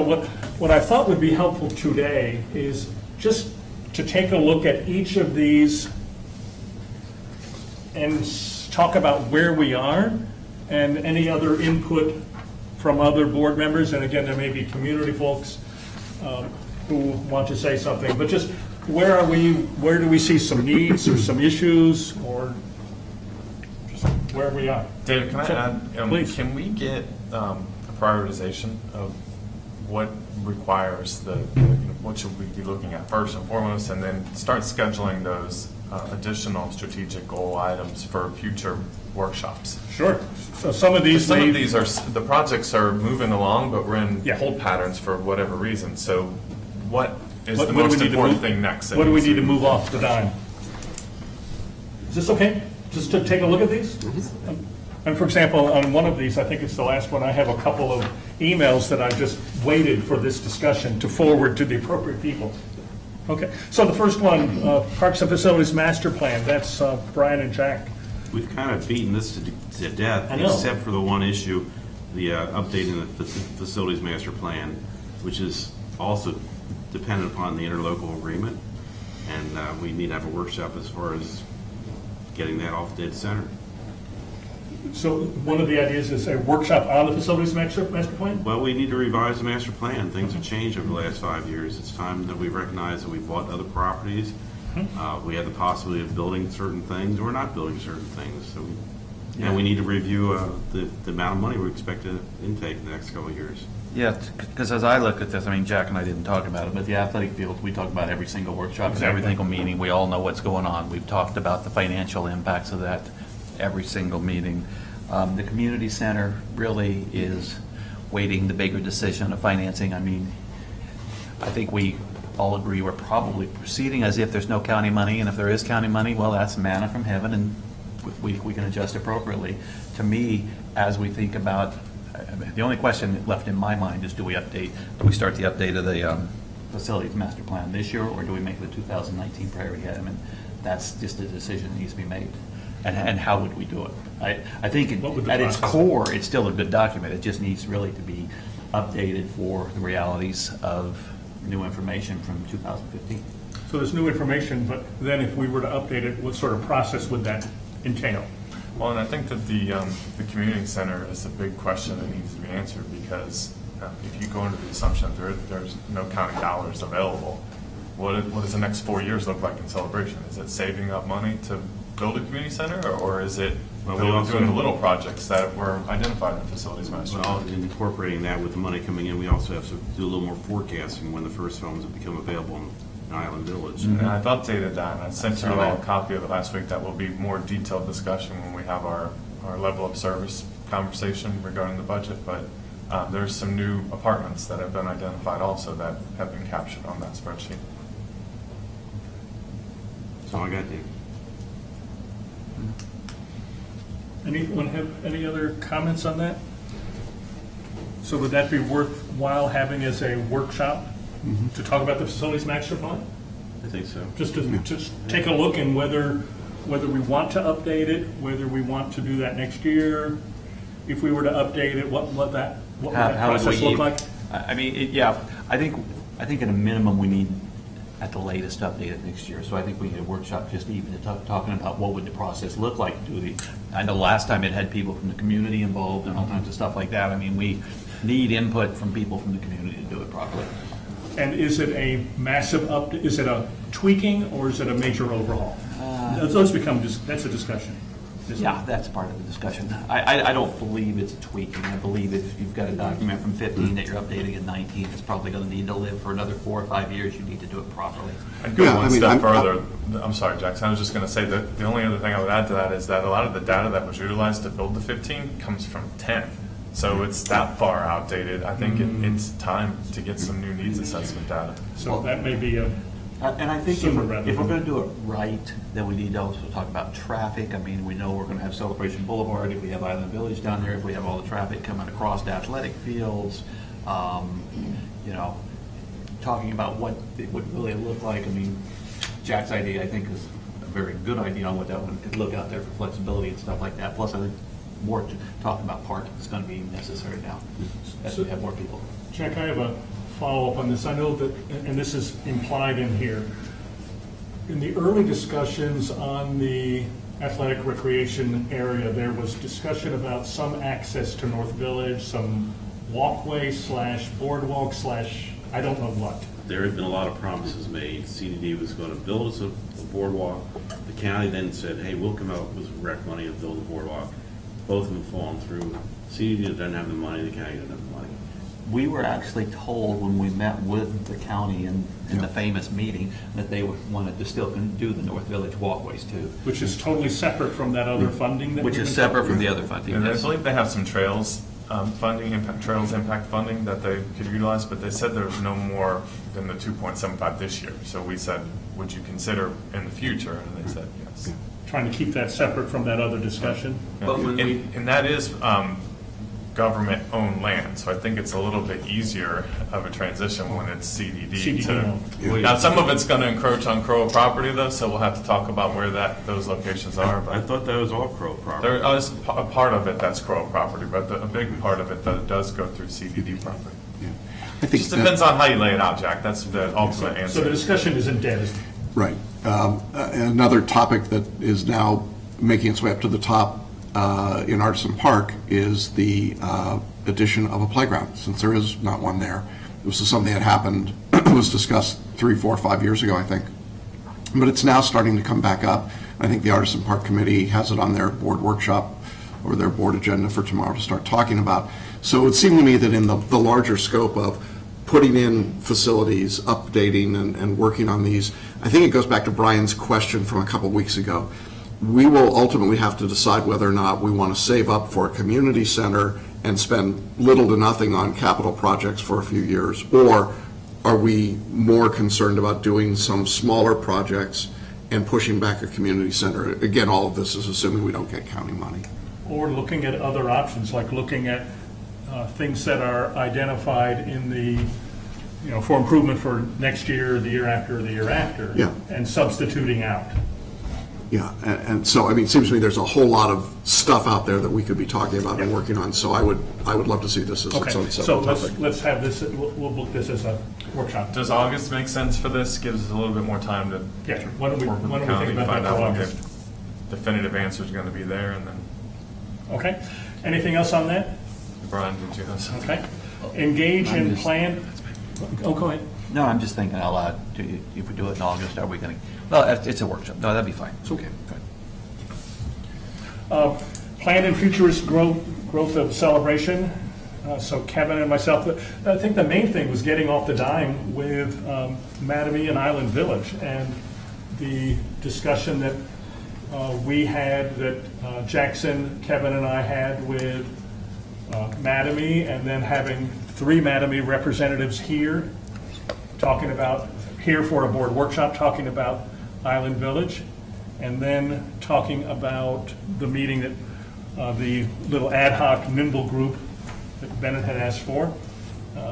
what I thought would be helpful today is just to take a look at each of these and talk about where we are and any other input from other board members. And again, there may be community folks who want to say something, but just where are we, where do we see some needs or some issues, or just where we are. David, can I add, please. Can we get a prioritization of what requires what should we be looking at first and foremost, and then start scheduling those additional strategic goal items for future workshops? Sure. So some of these are, the projects are moving along, but we're in hold patterns for whatever reason. So what is the most important thing next? What do we need to move off the dime? Is this okay? Just to take a look at these? And for example, on one of these, I think it's the last one, I have a couple of emails that I just waited for this discussion to forward to the appropriate people. Okay, so the first one, Parks and Facilities Master Plan, that's Brian and Jack. We've kind of beaten this to death, except for the one issue, the updating the Facilities Master Plan, which is also dependent upon the interlocal agreement, and we need to have a workshop as far as getting that off dead center. So one of the ideas is a workshop on the Facilities Master Plan? Well, we need to revise the master plan. Things have changed over the last 5 years. It's time that we recognize that we bought other properties. We have the possibility of building certain things or not building certain things. So, and we need to review the amount of money we expect to intake in the next couple of years. Yeah, because as I look at this, I mean, Jack and I didn't talk about it, but the athletic fields, we talk about every single workshop, every single meeting. We all know what's going on. We've talked about the financial impacts of that every single meeting. The community center really is waiting the bigger decision of financing. I mean, I think we all agree we're probably proceeding as if there's no county money, and if there is county money, well, that's manna from heaven, and we can adjust appropriately. To me, as we think about, the only question left in my mind is, do we start the update of the Facilities Master Plan this year, or do we make the 2019 priority item? And that's just a decision that needs to be made. And how would we do it? I think at its core, it's still a good document. It just needs really to be updated for the realities of new information from 2015. So there's new information, but then if we were to update it, what sort of process would that entail? Well, and I think that the community center is a big question that needs to be answered, because if you go into the assumption there's no county dollars available, what does the next 4 years look like in celebration? Is it saving up money to build a community center, or is it Well, Well, we we're also- doing the little projects that were identified in the facilities master. Well, and incorporating that with the money coming in, we also have to do a little more forecasting when the first homes have become available in Island Village. And I've updated that, and I sent you all a copy of it last week. That will be more detailed discussion when we have our level of service conversation regarding the budget, but there's some new apartments that have been identified also that have been captured on that spreadsheet. That's all I got, Dave. Anyone have any other comments on that? So would that be worthwhile having as a workshop to talk about the facilities master plan? I think so. Just to take a look and whether we want to update it, whether we want to do that next year. If we were to update it, what would that process look like? I mean, yeah, I think at a minimum, we need, at the latest, update it next year. So I think we need a workshop just even to talking about what would the process look like to do the, I know last time it had people from the community involved and all kinds of stuff like that. I mean, we need input from people from the community to do it properly. And is it a massive is it a tweaking or is it a major overhaul? Those become, that's a discussion. Yeah, that's part of the discussion. I don't believe it's a tweaking. I believe if you've got a document from 15 that you're updating in 19, it's probably going to need to live for another 4 or 5 years. You need to do it properly. I'd go one step further. I'm sorry, Jackson. I was just going to say that the only other thing I would add to that is that a lot of the data that was utilized to build the 15 comes from 10. So it's that far outdated. I think it's time to get some new needs assessment data. So that may be a... And I think if Sooner we're rather going than- to do it right, then we need to also talk about traffic. I mean, we know we're going to have Celebration Boulevard, if we have Island Village down there, if we have all the traffic coming across the athletic fields, you know, talking about what it would really look like. I mean, Jack's idea, I think, is a very good idea on what that one could look out there for flexibility and stuff like that. Plus, I think more talking about parking is going to be necessary now as we have more people. Jack, I have a follow-up on this. I know that, and this is implied in here, in the early discussions on the athletic recreation area, there was discussion about some access to North Village, some walkway / boardwalk / I don't know what. There had been a lot of promises made. CDD was going to build us a boardwalk. The county then said, hey, we'll come out with rec money and build a boardwalk. Both of them fallen through. CDD doesn't have the money, the county doesn't have the money. We were actually told when we met with the county in the famous meeting that they wanted to still do the North Village walkways too. Which is totally separate from that other funding that Which is separate from the other funding. And I yes. believe they have some trails funding, trails impact funding that they could utilize, but they said there's no more than the 2.75 this year. So we said, would you consider in the future? And they said yes. Trying to keep that separate from that other discussion. But when And that is government-owned land, so I think it's a little bit easier of a transition when it's CDD. Now, some of it's going to encroach on CROA property, though, so we'll have to talk about where those locations are. I But thought that was all CROA property. there is a part of it that's CROA property, but a big part of it that does go through CDD property. I think Just depends on how you lay it out, Jack. That's the ultimate answer. So the discussion isn't dead. Right. Another topic that is now making its way up to the top in Artisan Park is the addition of a playground, since there is not one there. This is something that happened, was discussed 3, 4, 5 years ago, I think. But it's now starting to come back up. I think the Artisan Park Committee has it on their board workshop or their board agenda for tomorrow to start talking about. So it would seem to me that in the larger scope of putting in facilities, updating and working on these, I think it goes back to Brian's question from a couple weeks ago. We will ultimately have to decide whether or not we want to save up for a community center and spend little to nothing on capital projects for a few years, or are we more concerned about doing some smaller projects and pushing back a community center? Again, all of this is assuming we don't get county money. Or looking at other options, like looking at things that are identified in the, for improvement for next year, the year after, the year after, Yeah. and substituting out. Yeah, and so, I mean, it seems to me there's a whole lot of stuff out there that we could be talking about and working on, so I would love to see this as its Okay, own so separate topic. let's have this, we'll book this as a workshop. Does August make sense for this? Gives us a little bit more time to Yeah, why don't we work with the think county, about find that for out what August? the definitive answer is going to be there, and then, Okay, anything else on that? Brian, did you have something? Okay, engage I'm in just- plan, go ahead. No, I'm just thinking out loud. If we do it in August, are we going to, well, it's a workshop. No, that'd be fine. It's okay. Fine. Planned and futurist growth of celebration. So Kevin and myself, I think the main thing was getting off the dime with Mattamy and Island Village, and the discussion that we had, that Jackson, Kevin, and I had with Mattamy, and then having 3 Mattamy representatives here, talking about, here for a board workshop, talking about Island Village, and then talking about the meeting that the little ad hoc nimble group that Bennett had asked for,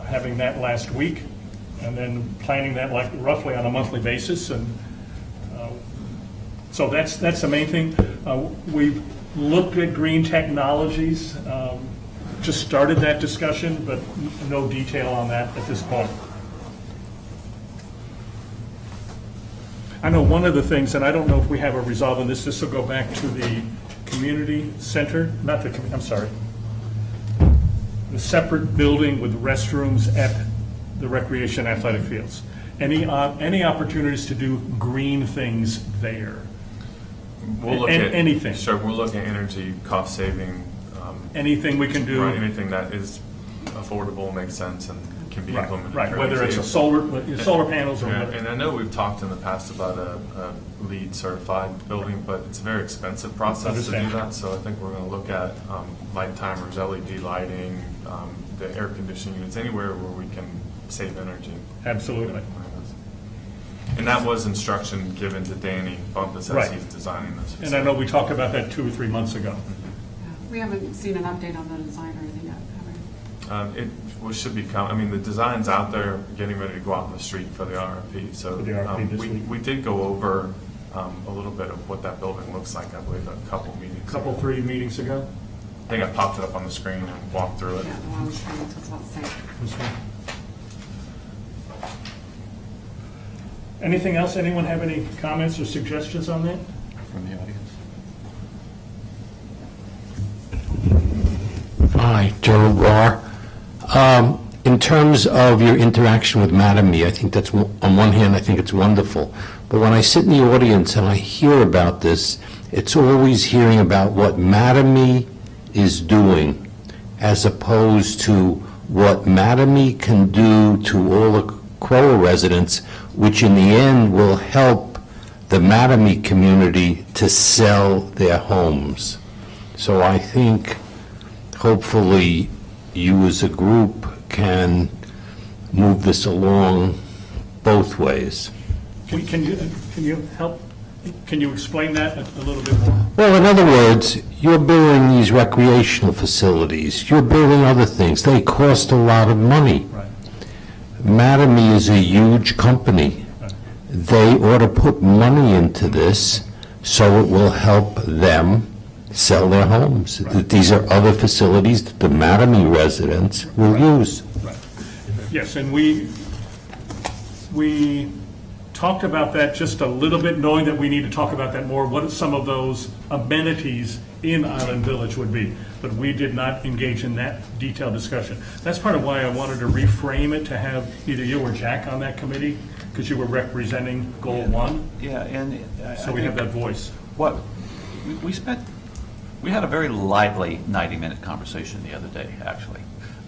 having that last week, and then planning that like roughly on a monthly basis. And so that's the main thing. We've looked at green technologies, just started that discussion, but no detail on that at this point. I know one of the things, and I don't know if we have a resolve on this, this will go back to the community center, not the, I'm sorry, the separate building with restrooms at the recreation athletic fields. Any opportunities to do green things there? We'll look at anything. Sure, we'll look at energy cost saving. Anything we can do. Right, anything that is affordable, makes sense, and can be implemented. Right, whether it's a solar panels or whatever. And I know we've talked in the past about a LEED certified building, but it's a very expensive process to do that. So I think we're going to look at light timers, LED lighting, the air conditioning units, anywhere where we can save energy. Absolutely. And that was instruction given to Danny Bumpus as he's designing this facility. And I know we talked about that 2 or 3 months ago. We haven't seen an update on the design or anything yet, have we? It should be coming. I mean, the design's out there, getting ready to go out in the street for the RFP. So For the RFP this week. we did go over a little bit of what that building looks like, I believe, a couple meetings ago. 3 meetings ago. I think I popped it up on the screen and walked through it. Yeah, the one I was trying to, it's about the same. Anything else? Anyone have any comments or suggestions on that? From the audience. Hi, Gerald Barr. In terms of your interaction with Mattamy, I think that's, on one hand, I think it's wonderful. But when I sit in the audience and I hear about this, it's always hearing about what Mattamy is doing as opposed to what Mattamy can do to all the CROA residents, which in the end will help the Mattamy community to sell their homes. So I think hopefully you as a group can move this along both ways. Can you help? Can you explain that a little bit more? Well, in other words, you're building these recreational facilities. You're building other things. They cost a lot of money. Right. Mattamy is a huge company. Right. They ought to put money into this so it will help them sell their homes. Right. That these are other facilities that the Mattamy residents will use. Right. Yes, and we talked about that just a little bit, knowing that we need to talk about that more, what some of those amenities in Island Village would be. But we did not engage in that detailed discussion. That's part of why I wanted to reframe it to have either you or Jack on that committee, because you were representing Goal 1. Yeah, and So we have that voice. What we had a very lively 90-minute conversation the other day, actually.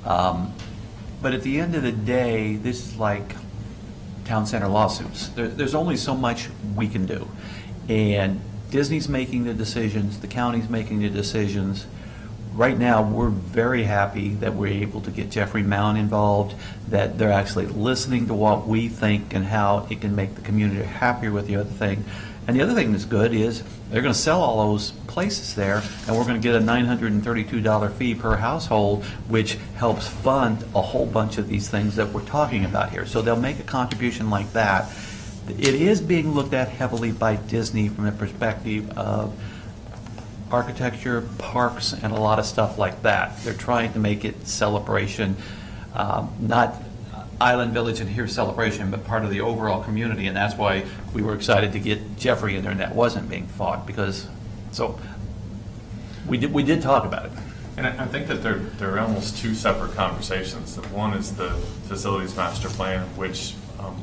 But at the end of the day, this is like town center lawsuits. There's only so much we can do. And Disney's making the decisions, the county's making the decisions. Right now, we're very happy that we're able to get Jeffrey Mound involved, that they're actually listening to what we think and how it can make the community happier with the other thing. And the other thing that's good is they're going to sell all those places there, and we're going to get a $932 fee per household, which helps fund a whole bunch of these things that we're talking about here. So they'll make a contribution like that. It is being looked at heavily by Disney from the perspective of architecture, parks, and a lot of stuff like that. They're trying to make it celebration, not Island Village and here celebration, but part of the overall community, and that's why we were excited to get Jeffrey in there, and that wasn't being fought, because, so, we did talk about it. And I think that they're almost two separate conversations. One is the facilities master plan, which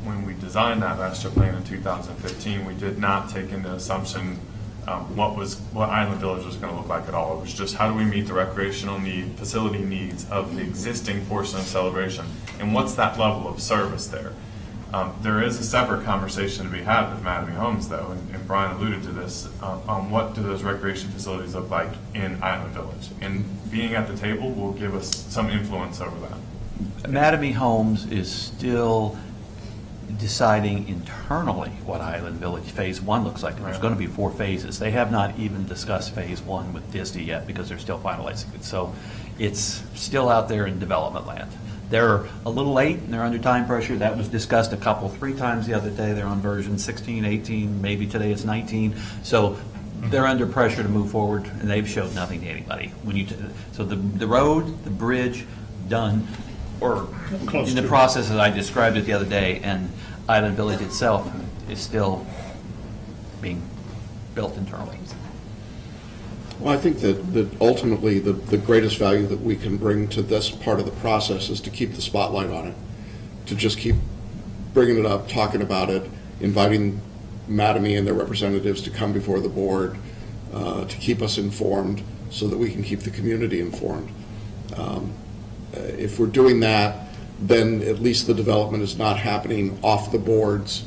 when we designed that master plan in 2015, we did not take into assumption what Island Village was going to look like at all. It was just how do we meet the recreational facility needs of the existing portion of Celebration, and what's that level of service there? There is a separate conversation to be had with Mattamy Homes, though, and Brian alluded to this, on what do those recreation facilities look like in Island Village. And being at the table will give us some influence over that. Mattamy Homes is still deciding internally what Island Village Phase 1 looks like. There's going to be 4 phases. They have not even discussed Phase 1 with Disney yet because they're still finalizing it. So it's still out there in development land. They're a little late and they're under time pressure. That was discussed 3 times the other day. They're on version 16, 18, maybe today it's 19. So they're under pressure to move forward, and they've showed nothing to anybody. So the road, the bridge, done, or in the process as I described it the other day, and Island Village itself is still being built internally. Well, I think that ultimately the greatest value that we can bring to this part of the process is to keep the spotlight on it, to just keep bringing it up, talking about it, inviting Mattamy and their representatives to come before the board, to keep us informed so that we can keep the community informed. If we're doing that, then at least the development is not happening off the boards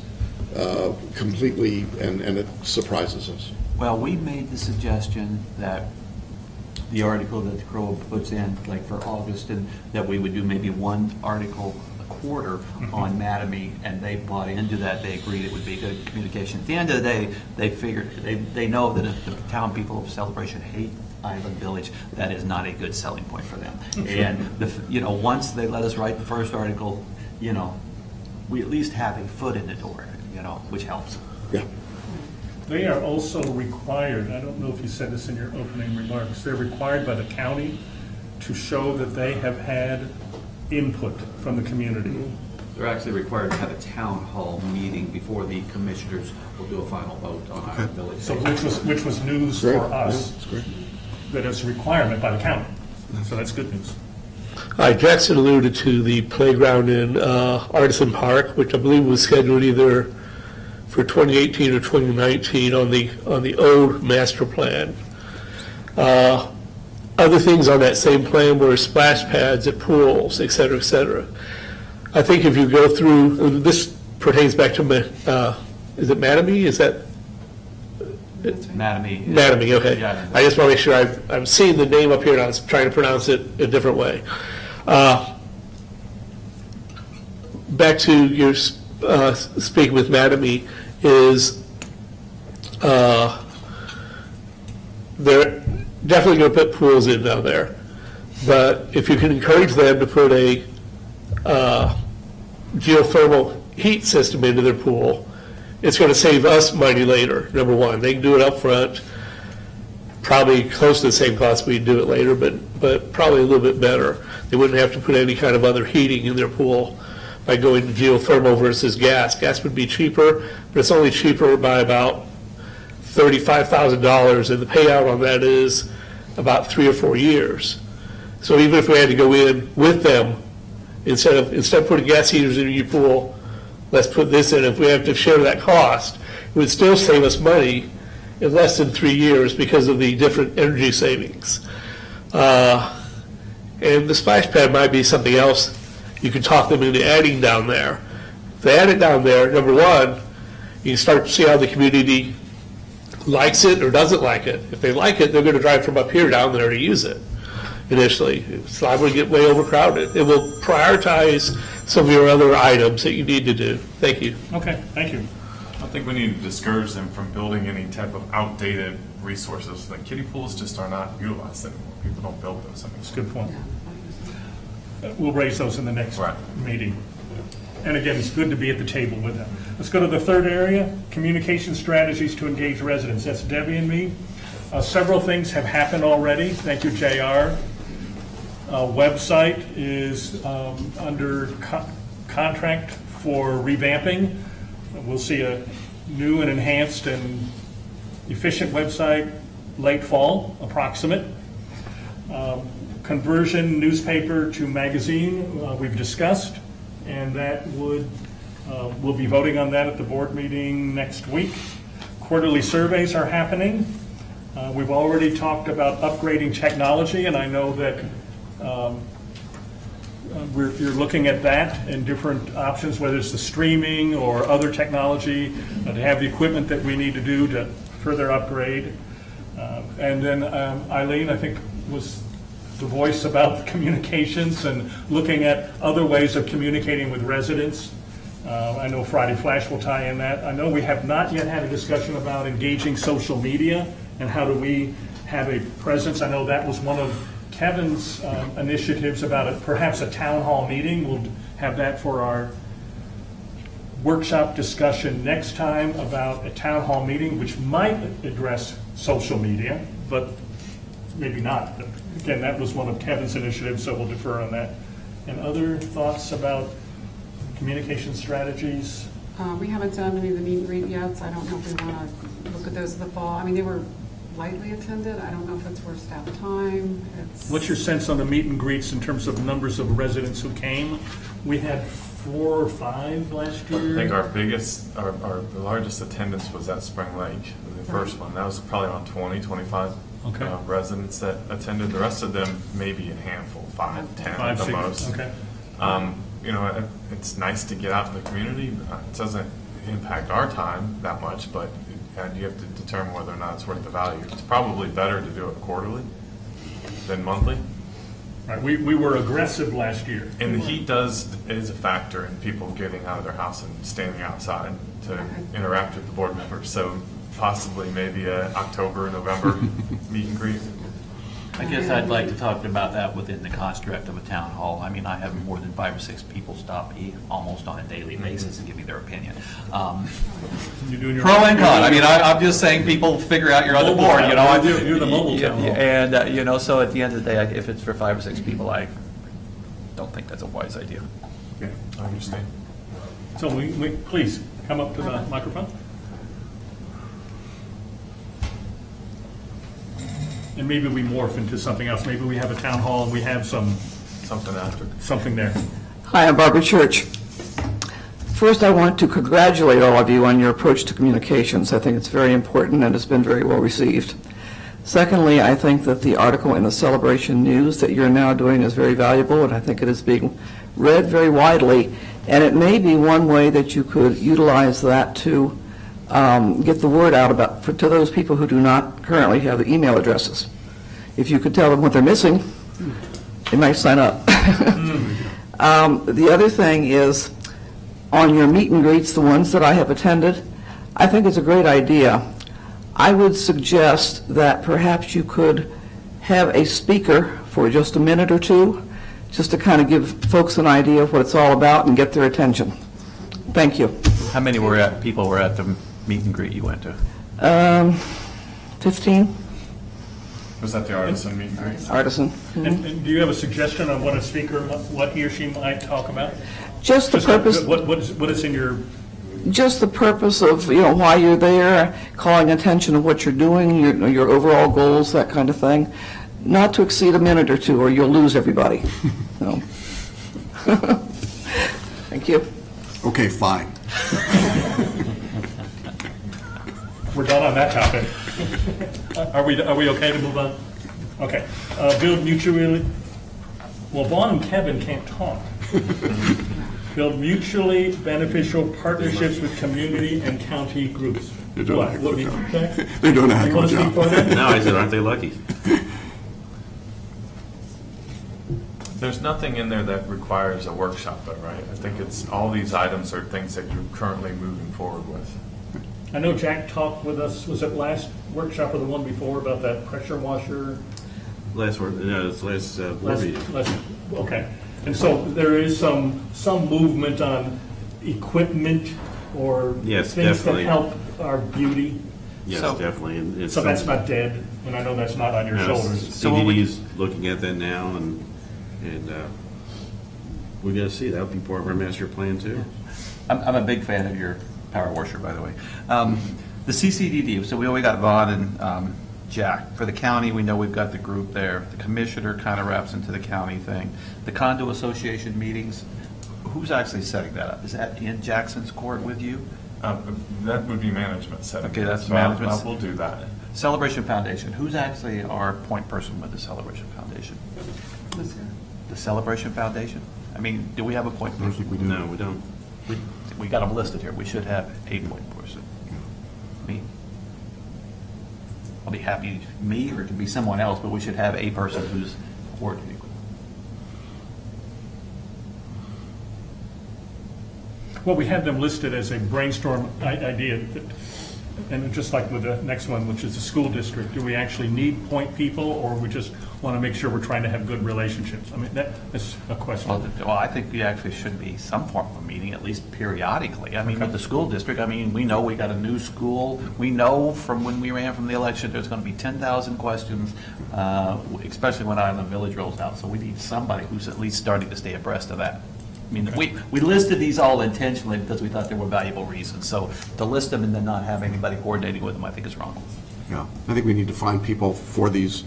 completely, and it surprises us. Well, we made the suggestion that the article that the CROA puts in, like for August, and that we would do maybe 1 article a quarter on Mattamy, and they bought into that. They agreed it would be good communication. At the end of the day, they figured, they know that if the town people of Celebration hate Island Village, that is not a good selling point for them. And once they let us write the first article, we at least have a foot in the door, which helps. Yeah. They are also required, I don't know if you said this in your opening remarks, they're required by the county to show that they have had input from the community. They're actually required to have a town hall meeting before the commissioners will do a final vote on Island Village. So which was news for us. That's great. That it's a requirement by the county. So that's good news. Jackson alluded to the playground in Artisan Park, which I believe was scheduled either for 2018 or 2019 on the old master plan. Other things on that same plan were splash pads at pools, et cetera, et cetera. I think if you go through, this pertains back to, is it Mattamy? Is that? Mattamy. Mattamy, okay. Yeah. I just want to make sure I'm seeing the name up here and I was trying to pronounce it a different way. Back to your speaking with Mattamy, is they're definitely going to put pools in down there. But if you can encourage them to put a geothermal heat system into their pool, it's going to save us money later, number one. They can do it up front, probably close to the same cost we'd do it later, but probably a little bit better. They wouldn't have to put any kind of other heating in their pool by going to geothermal versus gas. Gas would be cheaper, but it's only cheaper by about $35,000, and the payout on that is about 3 or 4 years. So even if we had to go in with them, instead of putting gas heaters in your pool, let's put this in. If we have to share that cost, it would still save us money in less than 3 years because of the different energy savings. And the splash pad might be something else you could talk them into adding down there. If they add it down there, number one, you can start to see how the community likes it or doesn't like it. If they like it, they're going to drive from up here down there to use it initially. It's liable to get way overcrowded. It will prioritize some of your other items that you need to do. Thank you. Okay, thank you. I think we need to discourage them from building any type of outdated resources. Like kiddie pools just are not utilized anymore. People don't build those anymore. That's a good point. We'll raise those in the next meeting. And again, it's good to be at the table with them. Let's go to the third area, communication strategies to engage residents. That's Debbie and me. Several things have happened already. Thank you, JR. Website is under contract for revamping. We'll see a new and enhanced and efficient website late fall, approximate. Conversion newspaper to magazine, we've discussed, and that we'll be voting on that at the board meeting next week. Quarterly surveys are happening. We've already talked about upgrading technology, and I know that you're looking at that and different options, whether it's the streaming or other technology, to have the equipment that we need to do to further upgrade. And then Eileen, I think, was the voice about communications and looking at other ways of communicating with residents. I know Friday Flash will tie in that. I know we have not yet had a discussion about engaging social media and how do we have a presence. I know that was one of Kevin's initiatives about perhaps a town hall meeting. We'll have that for our workshop discussion next time about a town hall meeting, which might address social media, but maybe not. But again, that was one of Kevin's initiatives, so we'll defer on that. And other thoughts about communication strategies? We haven't done any of the meet and greet yet, so I don't know if we want to look at those in the fall. I mean, they were lightly attended. I don't know if it's worth staff time. What's your sense on the meet and greets in terms of numbers of residents who came? We had 4 or 5 last year. I think our largest attendance was at Spring Lake, the first one. That was probably around 20, 25 residents that attended. The rest of them, maybe a handful, 5, 10 at the most. Okay. You know, it's nice to get out in the community. It doesn't impact our time that much, but you have to determine whether or not it's worth the value. It's probably better to do it quarterly than monthly. Right. We were aggressive last year. And the heat is a factor in people getting out of their house and standing outside to interact with the board members. So possibly maybe a October, November meet and greet. I guess I'd like to talk about that within the construct of a town hall. I mean, I have more than 5 or 6 people stop me almost on a daily basis and give me their opinion. Pro and con. I mean, I'm just saying people figure out your other board, you know. You're the mobile town hall. And, you know, so at the end of the day, if it's for 5 or 6 people, I don't think that's a wise idea. Okay. I understand. So we please come up to the microphone. And maybe we morph into something else. Maybe we have a town hall and we have something there. Hi, I'm Barbara Church. First, I want to congratulate all of you on your approach to communications. I think it's very important and it's been very well received. Secondly, I think that the article in the Celebration News that you're now doing is very valuable, and I think it is being read very widely. And it may be one way that you could utilize that to get the word out to those people who do not currently have the email addresses. If you could tell them what they're missing, they might sign up. The other thing is, on your meet and greets, the ones that I have attended, I think it's a great idea. I would suggest that perhaps you could have a speaker for just a minute or two, just to kind of give folks an idea of what it's all about and get their attention. Thank you. How many people were at the meet and greet you went to? 15. Was that the Artisan meet and greet? Artisan. And do you have a suggestion on what a speaker, what he or she might talk about? Just the purpose. What is in your? Just the purpose of, you know, why you're there, calling attention to what you're doing, your overall goals, that kind of thing. Not to exceed a minute or two, or you'll lose everybody. So. Thank you. Okay, fine. We're done on that topic. Are we okay to move on? Okay. Build mutually. Well, Vaughn and Kevin can't talk. Build mutually beneficial partnerships with community and county groups. They're doing a good job. Okay. They're doing a heck of a job. No, I said, aren't they lucky? There's nothing in there that requires a workshop, though, right? I think all these items are things that you're currently moving forward with. I know Jack talked with us, was it last workshop or the one before, about that pressure washer? Last board meeting. Okay. And so there is some movement on equipment or Yes, things definitely. that help our beauty. Yes, So- definitely. And it's So that's not dead, and I know that's not on your shoulders. CDD's looking at that now, and we're going to see. That would be part of our master plan, too. I'm a big fan of your power washer, by the way. The CCDD, so we got Vaughn and Jack. For the county, we know we've got the group there. The commissioner kind of wraps into the county thing. The condo association meetings, who's actually setting that up? Is that in Jackson's court with you? That would be management setting. Okay, that's So management. We'll do that. Celebration Foundation, who's actually our point person with the Celebration Foundation? The Celebration Foundation? I mean, do we have a point person? No, we don't. We got them listed here. We should have a point person. Me. I'll be happy, me, or it could be someone else, but we should have a person who's coordinating. Well, we had them listed as a brainstorm idea, and just like with the next one, which is the school district, do we actually need point people, or we just want to make sure we're trying to have good relationships? I mean, that's a question. Well, I think we actually should be some form of a meeting, at least periodically. I mean, with the school district, I mean, we know we got a new school. We know from when we ran from the election, there's going to be 10,000 questions, especially when Island Village rolls out. So we need somebody who's at least starting to stay abreast of that. I mean, we listed these all intentionally because we thought there were valuable reasons. So to list them and then not have anybody coordinating with them, I think is wrong. Yeah, I think we need to find people for these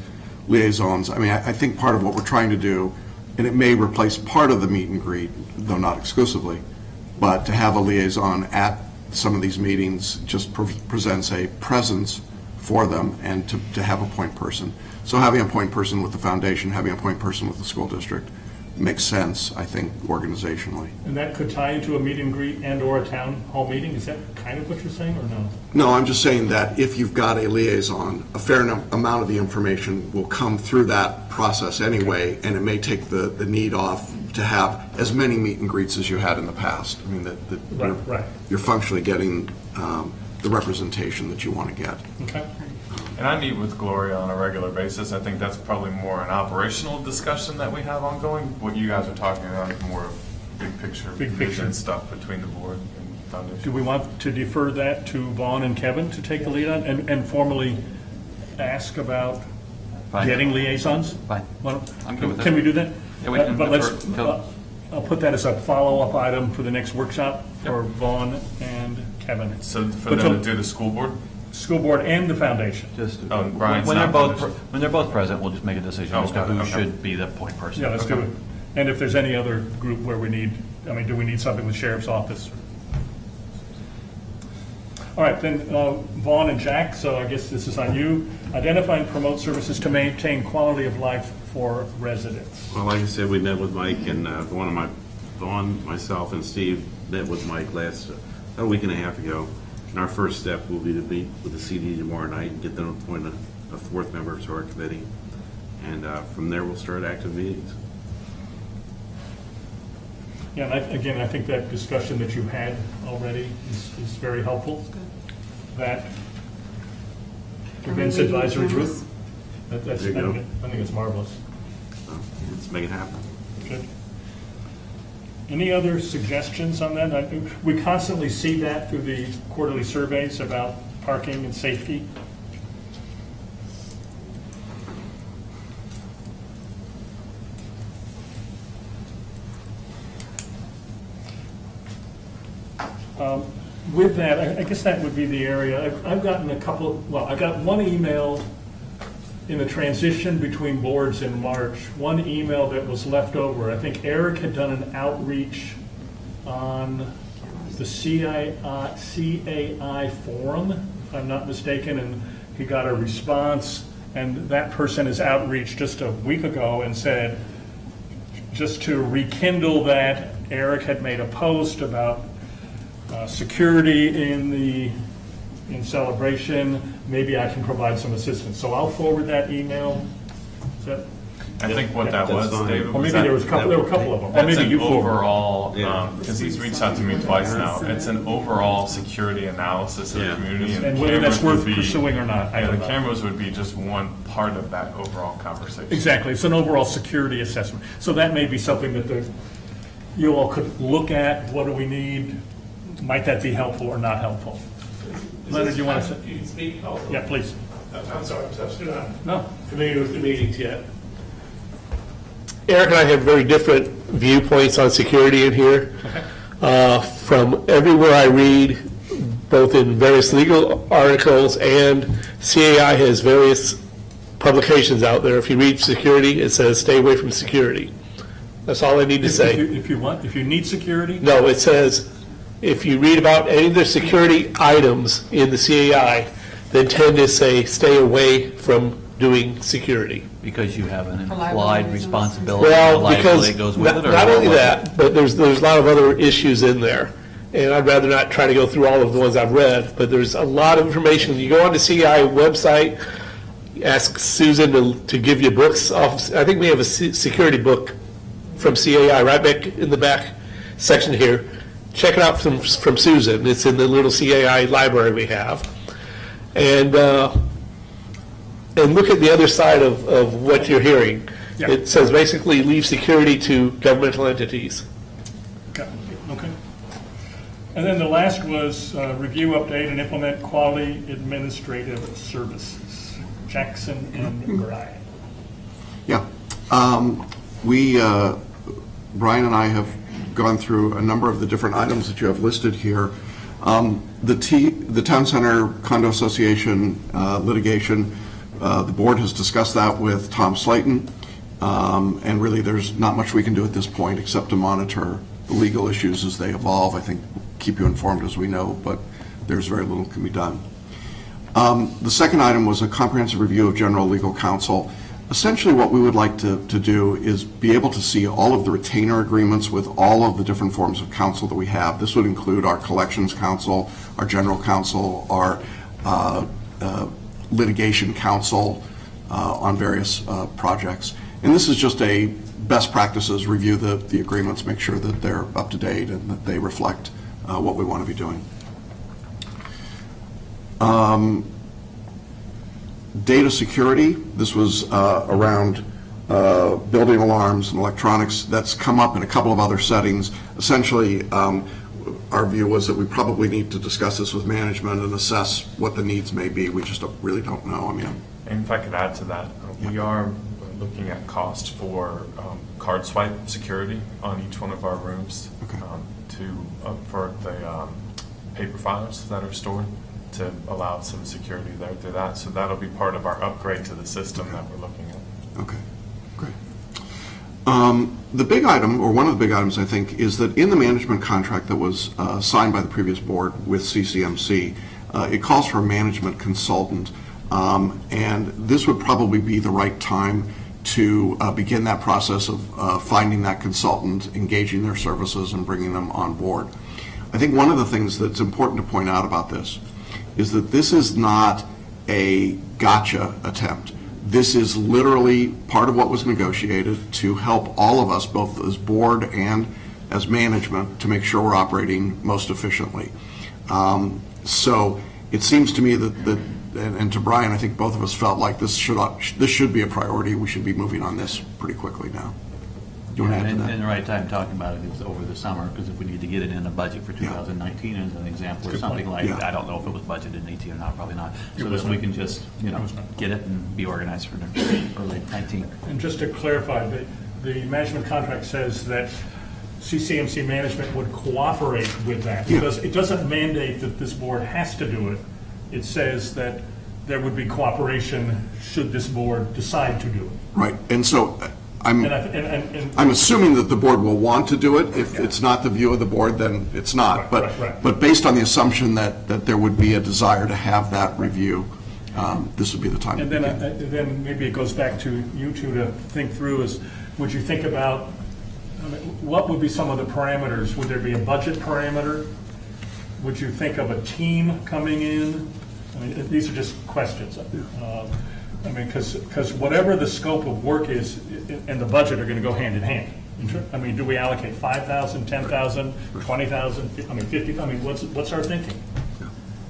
liaisons. I mean, I think part of what we're trying to do, and it may replace part of the meet and greet, though not exclusively, but to have a liaison at some of these meetings just presents a presence for them, and to have a point person. So having a point person with the foundation, having a point person with the school district makes sense, I think, organizationally. And that could tie into a meet and greet and or a town hall meeting? Is that kind of what you're saying, or no? No, I'm just saying that if you've got a liaison, a fair amount of the information will come through that process anyway, and it may take the need off to have as many meet and greets as you had in the past. I mean, you're functionally getting the representation that you want to get. Okay. And I meet with Gloria on a regular basis. I think that's probably more an operational discussion that we have ongoing. What you guys are talking about is more big picture vision stuff between the board and foundation. Do we want to defer that to Vaughn and Kevin to take the lead on and formally ask about getting liaisons? Fine. I'm good with that. Can we do that? Yeah, we can. But I'll put that as a follow-up item for the next workshop for Vaughn and Kevin. So for them to do the school board? School board and the foundation. Just when they're both present, we'll just make a decision as to who should be the point person. Yeah, let's do it. And if there's any other group where we need, I mean, do we need something with sheriff's office? All right, then Vaughn and Jack, so I guess this is on you. Identify and promote services to maintain quality of life for residents. Well, like I said, we met with Mike, and Vaughn, myself, and Steve met with Mike about a week and a half ago. And our first step will be to meet with the CD tomorrow night and get them to appoint a fourth member to our committee. And from there, we'll start active meetings. Yeah, and again, I think that discussion that you had already is very helpful. That events advisory group, I think it's marvelous. So let's make it happen. Good. Any other suggestions on that? We constantly see that through the quarterly surveys about parking and safety. With that, I guess that would be the area. I've gotten a couple, I got one email in the transition between boards in March, one email that was left over. I think Eric had done an outreach on the CAI forum, if I'm not mistaken, and he got a response, and that person has outreached just a week ago and said, just to rekindle that, Eric had made a post about security in Celebration. Maybe I can provide some assistance. So I'll forward that email. Is that? I think what that was, David. Or maybe there were a couple of them. Or maybe you overall, because he's reached out to me twice now. It's an overall security analysis of the community, and whether that's worth pursuing or not. Yeah, the cameras would be just one part of that overall conversation. Exactly, it's an overall security assessment. So that may be something that you all could look at. What do we need? Might that be helpful or not helpful? Leonard, you want to say? You can speak? Oh. Yeah, please. I'm sorry, I'm still not No. familiar with the meetings yet. Eric and I have very different viewpoints on security in here. From everywhere I read, both in various legal articles and CAI has various publications out there. If you read security, it says stay away from security. That's all I need to say. If you need security? No, it says if you read about any of the security items in the CAI, they tend to say, stay away from doing security. Because you have an For implied liabilities. responsibility, Well, the because liability goes with not it, or not only what? that, but there's a lot of other issues in there. And I'd rather not try to go through all of the ones I've read, but there's a lot of information. You go on the CI website, ask Susan to give you books off. I think we have a security book from CAI right back in the back section here. Check it out from Susan. It's in the little CAI library we have. And look at the other side of what you're hearing. Yeah. It says basically leave security to governmental entities. Okay. And then the last was review, update, and implement quality administrative services. Jackson and Brian. Yeah. Brian and I have gone through a number of the different items that you have listed here. The Town Center Condo Association litigation, the board has discussed that with Tom Slayton, and really there's not much we can do at this point except to monitor the legal issues as they evolve. I think keep you informed as we know, but there's very little can be done. The second item was a comprehensive review of general legal counsel. Essentially what we would like to do is be able to see all of the retainer agreements with all of the different forms of counsel that we have. This would include our collections counsel, our general counsel, our litigation counsel on various projects. And this is just a best practices, review the agreements, make sure that they're up to date and that they reflect what we want to be doing. Data security, this was around building alarms and electronics. That's come up in a couple of other settings. Essentially, our view was that we probably need to discuss this with management and assess what the needs may be. We just really don't know. I mean, And if I could add to that, we are looking at cost for card swipe security on each one of our rooms for the paper files that are stored, to allow some security there through that. So that'll be part of our upgrade to the system that we're looking at. Okay, great. The big item, or one of the big items, I think, is that in the management contract that was signed by the previous board with CCMC, it calls for a management consultant, and this would probably be the right time to begin that process of finding that consultant, engaging their services, and bringing them on board. I think one of the things that's important to point out about this is that this is not a gotcha attempt. This is literally part of what was negotiated to help all of us, both as board and as management, to make sure we're operating most efficiently. So it seems to me that and to Brian, I think both of us felt like this should be a priority. We should be moving on this pretty quickly now. Do you want to add to that? And the right time talking about it is over the summer, because if we need to get it in a budget for 2019 as an example, or something like, I don't know if it was budgeted in 18 or not, probably not. So that we can just, get it and be organized for early 19. And just to clarify, the management contract says that CCMC management would cooperate with that, because it doesn't mandate that this board has to do it. It says that there would be cooperation should this board decide to do it. Right, and so I'm assuming that the board will want to do it. If it's not the view of the board, then it's not. But based on the assumption that there would be a desire to have that review, this would be the time. And then maybe it goes back to you two to think through is, would you think about, what would be some of the parameters? Would there be a budget parameter? Would you think of a team coming in? I mean, these are just questions. Because whatever the scope of work is and the budget are going to go hand in hand. I mean, do we allocate 5,000, 10,000, 20,000, I mean, 50? I mean, what's our thinking?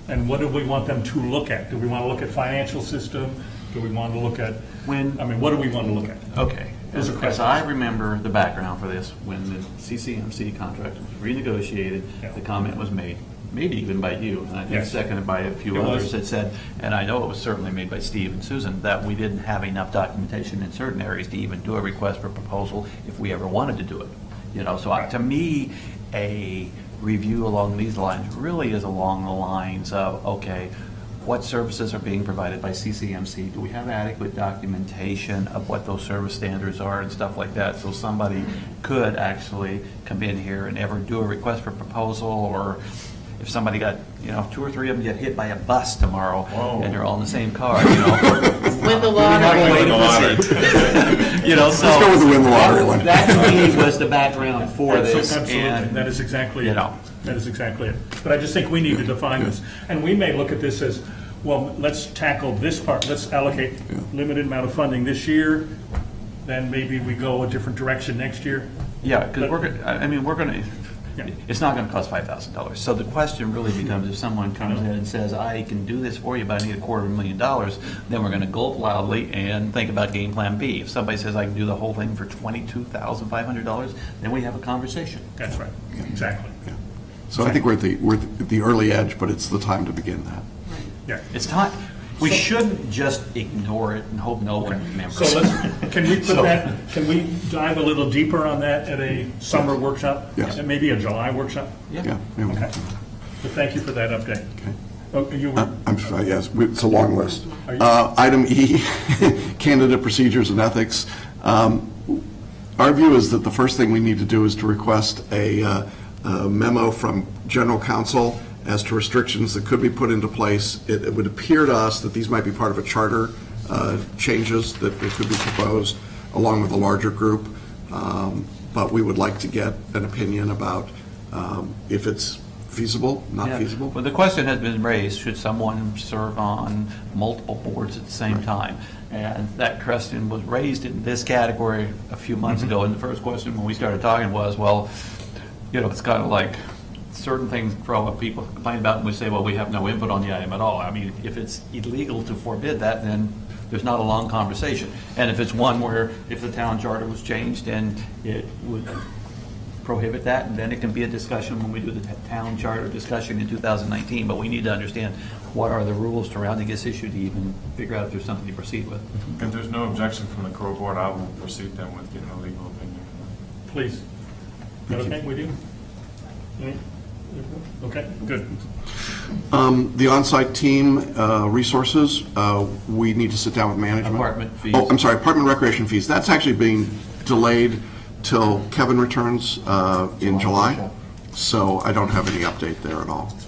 And what do we want them to look at? Do we want to look at financial system? Do we want to look at what do we want to look at? Okay. As I remember the background for this, when the CCMC contract was renegotiated, the comment was made, maybe even by you, and I think seconded by a few others, that said, and I know it was certainly made by Steve and Susan, that we didn't have enough documentation in certain areas to even do a request for proposal if we ever wanted to do it. So to me, a review along these lines really is along the lines of, okay, what services are being provided by CCMC? Do we have adequate documentation of what those service standards are and stuff like that? So somebody could actually come in here and ever do a request for proposal, or if somebody got, 2 or 3 of them get hit by a bus tomorrow and they're all in the same car, Win the lottery. Let's go with the win the lottery one. That to me was the background for this. Absolutely, and, that is exactly it. That is exactly it. But I just think we need to define this. And we may look at this as, well, let's tackle this part, let's allocate limited amount of funding this year, then maybe we go a different direction next year. Yeah, because we're going to, it's not going to cost $5,000. So the question really becomes, if someone comes in and says, I can do this for you, but I need $250,000, then we're going to gulp loudly and think about game plan B. If somebody says, I can do the whole thing for $22,500, then we have a conversation. That's right, exactly. Yeah. So I think we're at the early edge, but it's the time to begin that. Yeah. It's time. We shouldn't just ignore it and hope no one remembers. So can we put that? Can we dive a little deeper on that at a summer workshop? Yes. And maybe a July workshop? Yeah. Okay. But thank you for that update. Okay. Oh, you were. I'm sorry, yes, it's a long list. Are you- Item E, candidate procedures and ethics. Our view is that the first thing we need to do is to request a memo from general counsel as to restrictions that could be put into place. It would appear to us that these might be part of a charter changes that could be proposed along with a larger group, but we would like to get an opinion about if it's feasible, not feasible. Well, the question has been raised, should someone serve on multiple boards at the same time? And that question was raised in this category a few months ago, and the first question when we started talking was, well, it's kind of like certain things CROA people complain about, and we say, well, we have no input on the item at all. I mean, if it's illegal to forbid that, then there's not a long conversation. And if it's one where if the town charter was changed and it would prohibit that, and then it can be a discussion when we do the town charter discussion in 2019. But we need to understand what are the rules surrounding this issue to even figure out if there's something to proceed with. If there's no objection from the CROA board, I will proceed then with getting a legal opinion. Please. Is that okay with you? Okay, good. The on-site team resources, we need to sit down with management. Apartment fees. Oh, I'm sorry, apartment recreation fees. That's actually being delayed till Kevin returns in July. So I don't have any update there at all. That's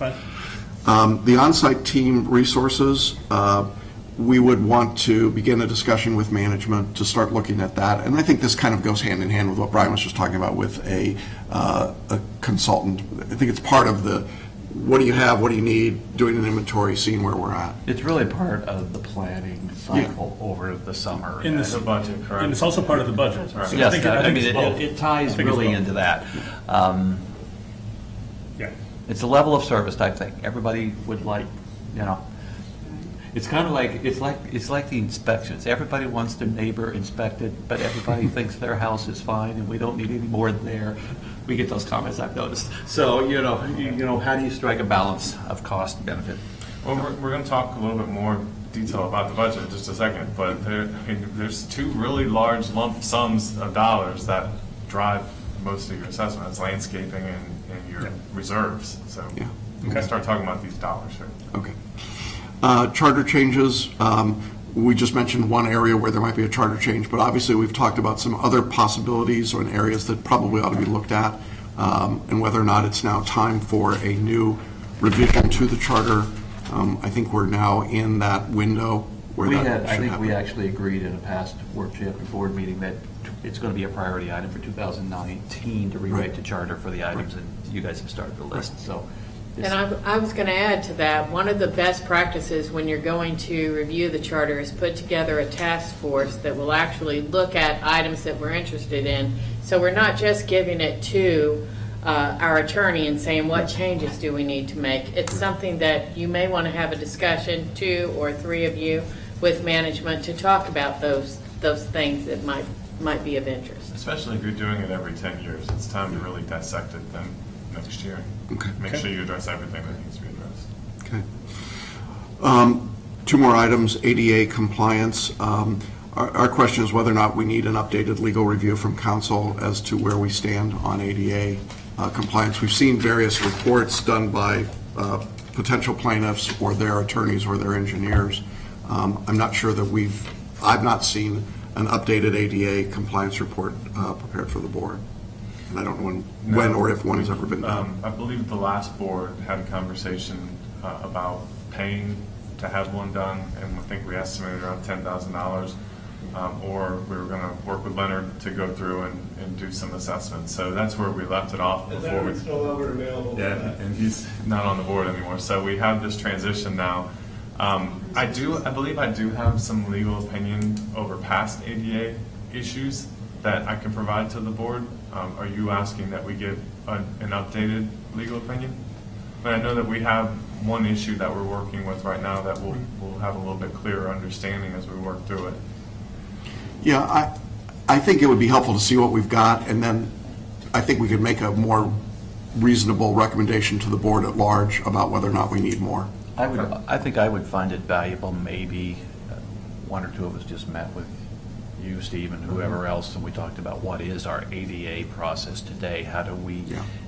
fine. The on-site team resources, we would want to begin a discussion with management to start looking at that. And I think this kind of goes hand in hand with what Brian was just talking about with a consultant. I think it's part of the, what do you have, what do you need, doing an inventory, seeing where we're at. It's really part of the planning cycle over the summer. In The budget, correct? And it's also part of the budget. Right. So Yes, I think it's both. it ties I think it's really both. into that. Yeah. It's a level of service type thing. Everybody would like, it's kind of like, it's like the inspections. Everybody wants their neighbor inspected, but everybody thinks their house is fine and we don't need any more there. We get those comments, I've noticed. So, how do you strike a balance of cost and benefit? Well, we're going to talk a little bit more detail about the budget in just a second, but there's two really large lump sums of dollars that drive most of your assessment. It's landscaping and your reserves. So we can start talking about these dollars here. Okay. Charter changes, we just mentioned one area where there might be a charter change, but obviously we've talked about some other possibilities or in areas that probably ought to be looked at, and whether or not it's now time for a new revision to the charter. I think we're now in that window where that should happen. I think we actually agreed in a past workshop and board meeting that it's going to be a priority item for 2019 to rewrite the charter for the items, and you guys have started the list, so. And I was going to add to that, one of the best practices when you're going to review the charter is put together a task force that will actually look at items that we're interested in. So we're not just giving it to our attorney and saying, what changes do we need to make? It's something that you may want to have a discussion, 2 or 3 of you, with management to talk about those things that might be of interest. Especially if you're doing it every 10 years. It's time to really dissect it then next year. Okay. Make sure you address everything that needs to be addressed. Okay. 2 more items, ADA compliance. Our question is whether or not we need an updated legal review from council as to where we stand on ADA compliance. We've seen various reports done by potential plaintiffs or their attorneys or their engineers. I'm not sure that I've not seen an updated ADA compliance report prepared for the board. And I don't know when or if one has ever been done. I believe the last board had a conversation about paying to have one done, and I think we estimated around $10,000. Or we were going to work with Leonard to go through and do some assessments. So that's where we left it off And before. Leonard's no longer available for Yeah, that. and he's not on the board anymore. So we have this transition now. I believe I do have some legal opinion over past ADA issues that I can provide to the board. Are you asking that we give an updated legal opinion? But I know that we have one issue that we're working with right now that we'll have a little bit clearer understanding as we work through it. Yeah, I think it would be helpful to see what we've got, and then I think we could make a more reasonable recommendation to the board at large about whether or not we need more. I think I would find it valuable, maybe one or two of us just met with you, Steve, and whoever else, and we talked about what is our ADA process today. How do we,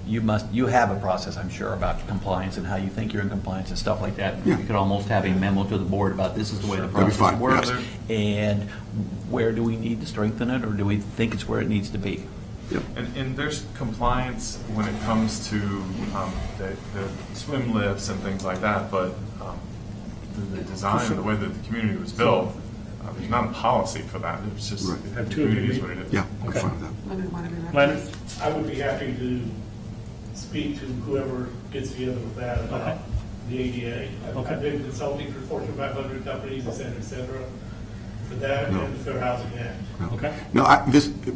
you have a process, I'm sure, about compliance and how you think you're in compliance and stuff like that. Yeah. You could almost have a memo to the board about this is the way the That'd be process fine, works. yes. And where do we need to strengthen it, or do we think it's where it needs to be? Yep. And there's compliance when it comes to the swim lifts and things like that, but the design and the way that the community was built, there's not a policy for that. It's just Right. the community is what it is. Yeah, I'm Okay. fine with that. Leonard wanted to be Leonard? I would be happy to speak to whoever gets together with that Okay. about the ADA. Okay. I've been consulting for Fortune 500 companies, et cetera, for that No. and the Fair Housing Act. Okay. No,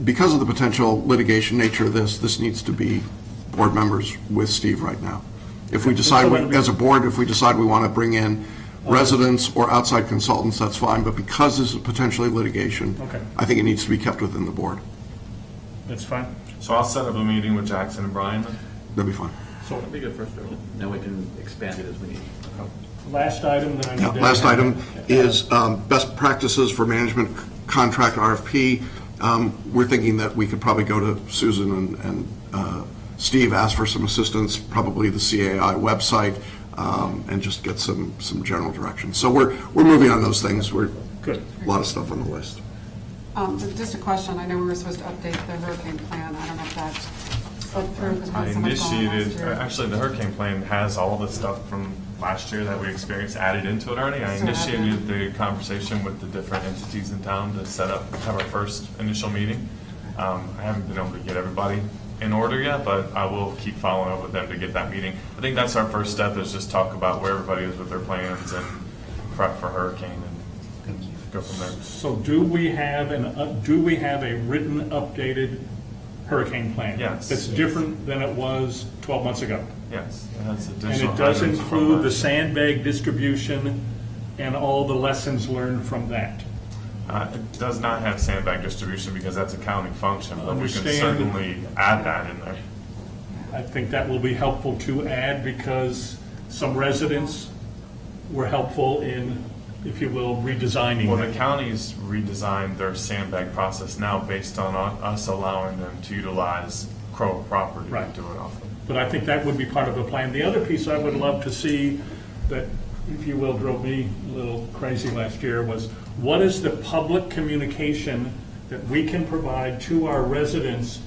because of the potential litigation nature of this needs to be board members with Steve right now. If we decide, as a board, if we decide we want to bring in residents or outside consultants, that's fine, but because this is potentially litigation, Okay. I think it needs to be kept within the board. That's fine. So I'll set up a meeting with Jackson and Brian. That'd be fine. That'd be good first, then we can expand it as we need. Last item that I need Now, to... last item is best practices for management contract RFP. We're thinking that we could probably go to Susan and Steve, ask for some assistance, probably the CAI website, and just get some general direction. So we're moving on those things. We're Good. a lot of stuff on the list. Just a question, I know we were supposed to update the hurricane plan, I don't know if that's slipped through because we I had so much going on last initiated, year. actually, the hurricane plan has all the stuff from last year that we experienced added into it already. I initiated the conversation with the different entities in town to have our first initial meeting. I haven't been able to get everybody in order yet, but I will keep following up with them to get that meeting. I think that's our first step, is just talk about where everybody is with their plans and prep for hurricane and go from there. So do we have a written, updated hurricane plan? Yes. That's different than it was 12 months ago? Yes, it has And additional it does items from include the last year. sandbag distribution and all the lessons learned from that? It does not have sandbag distribution because that's a county function, but we can Understand. certainly add that in there. I think that will be helpful to add because some residents were helpful in, if you will, redesigning Well, the that. counties redesigned their sandbag process now based on us allowing them to utilize CROA property Right. to do it off of. But I think that would be part of the plan. The other piece I would love to see that, if you will, drove me a little crazy last year was, what is the public communication that we can provide to our residents,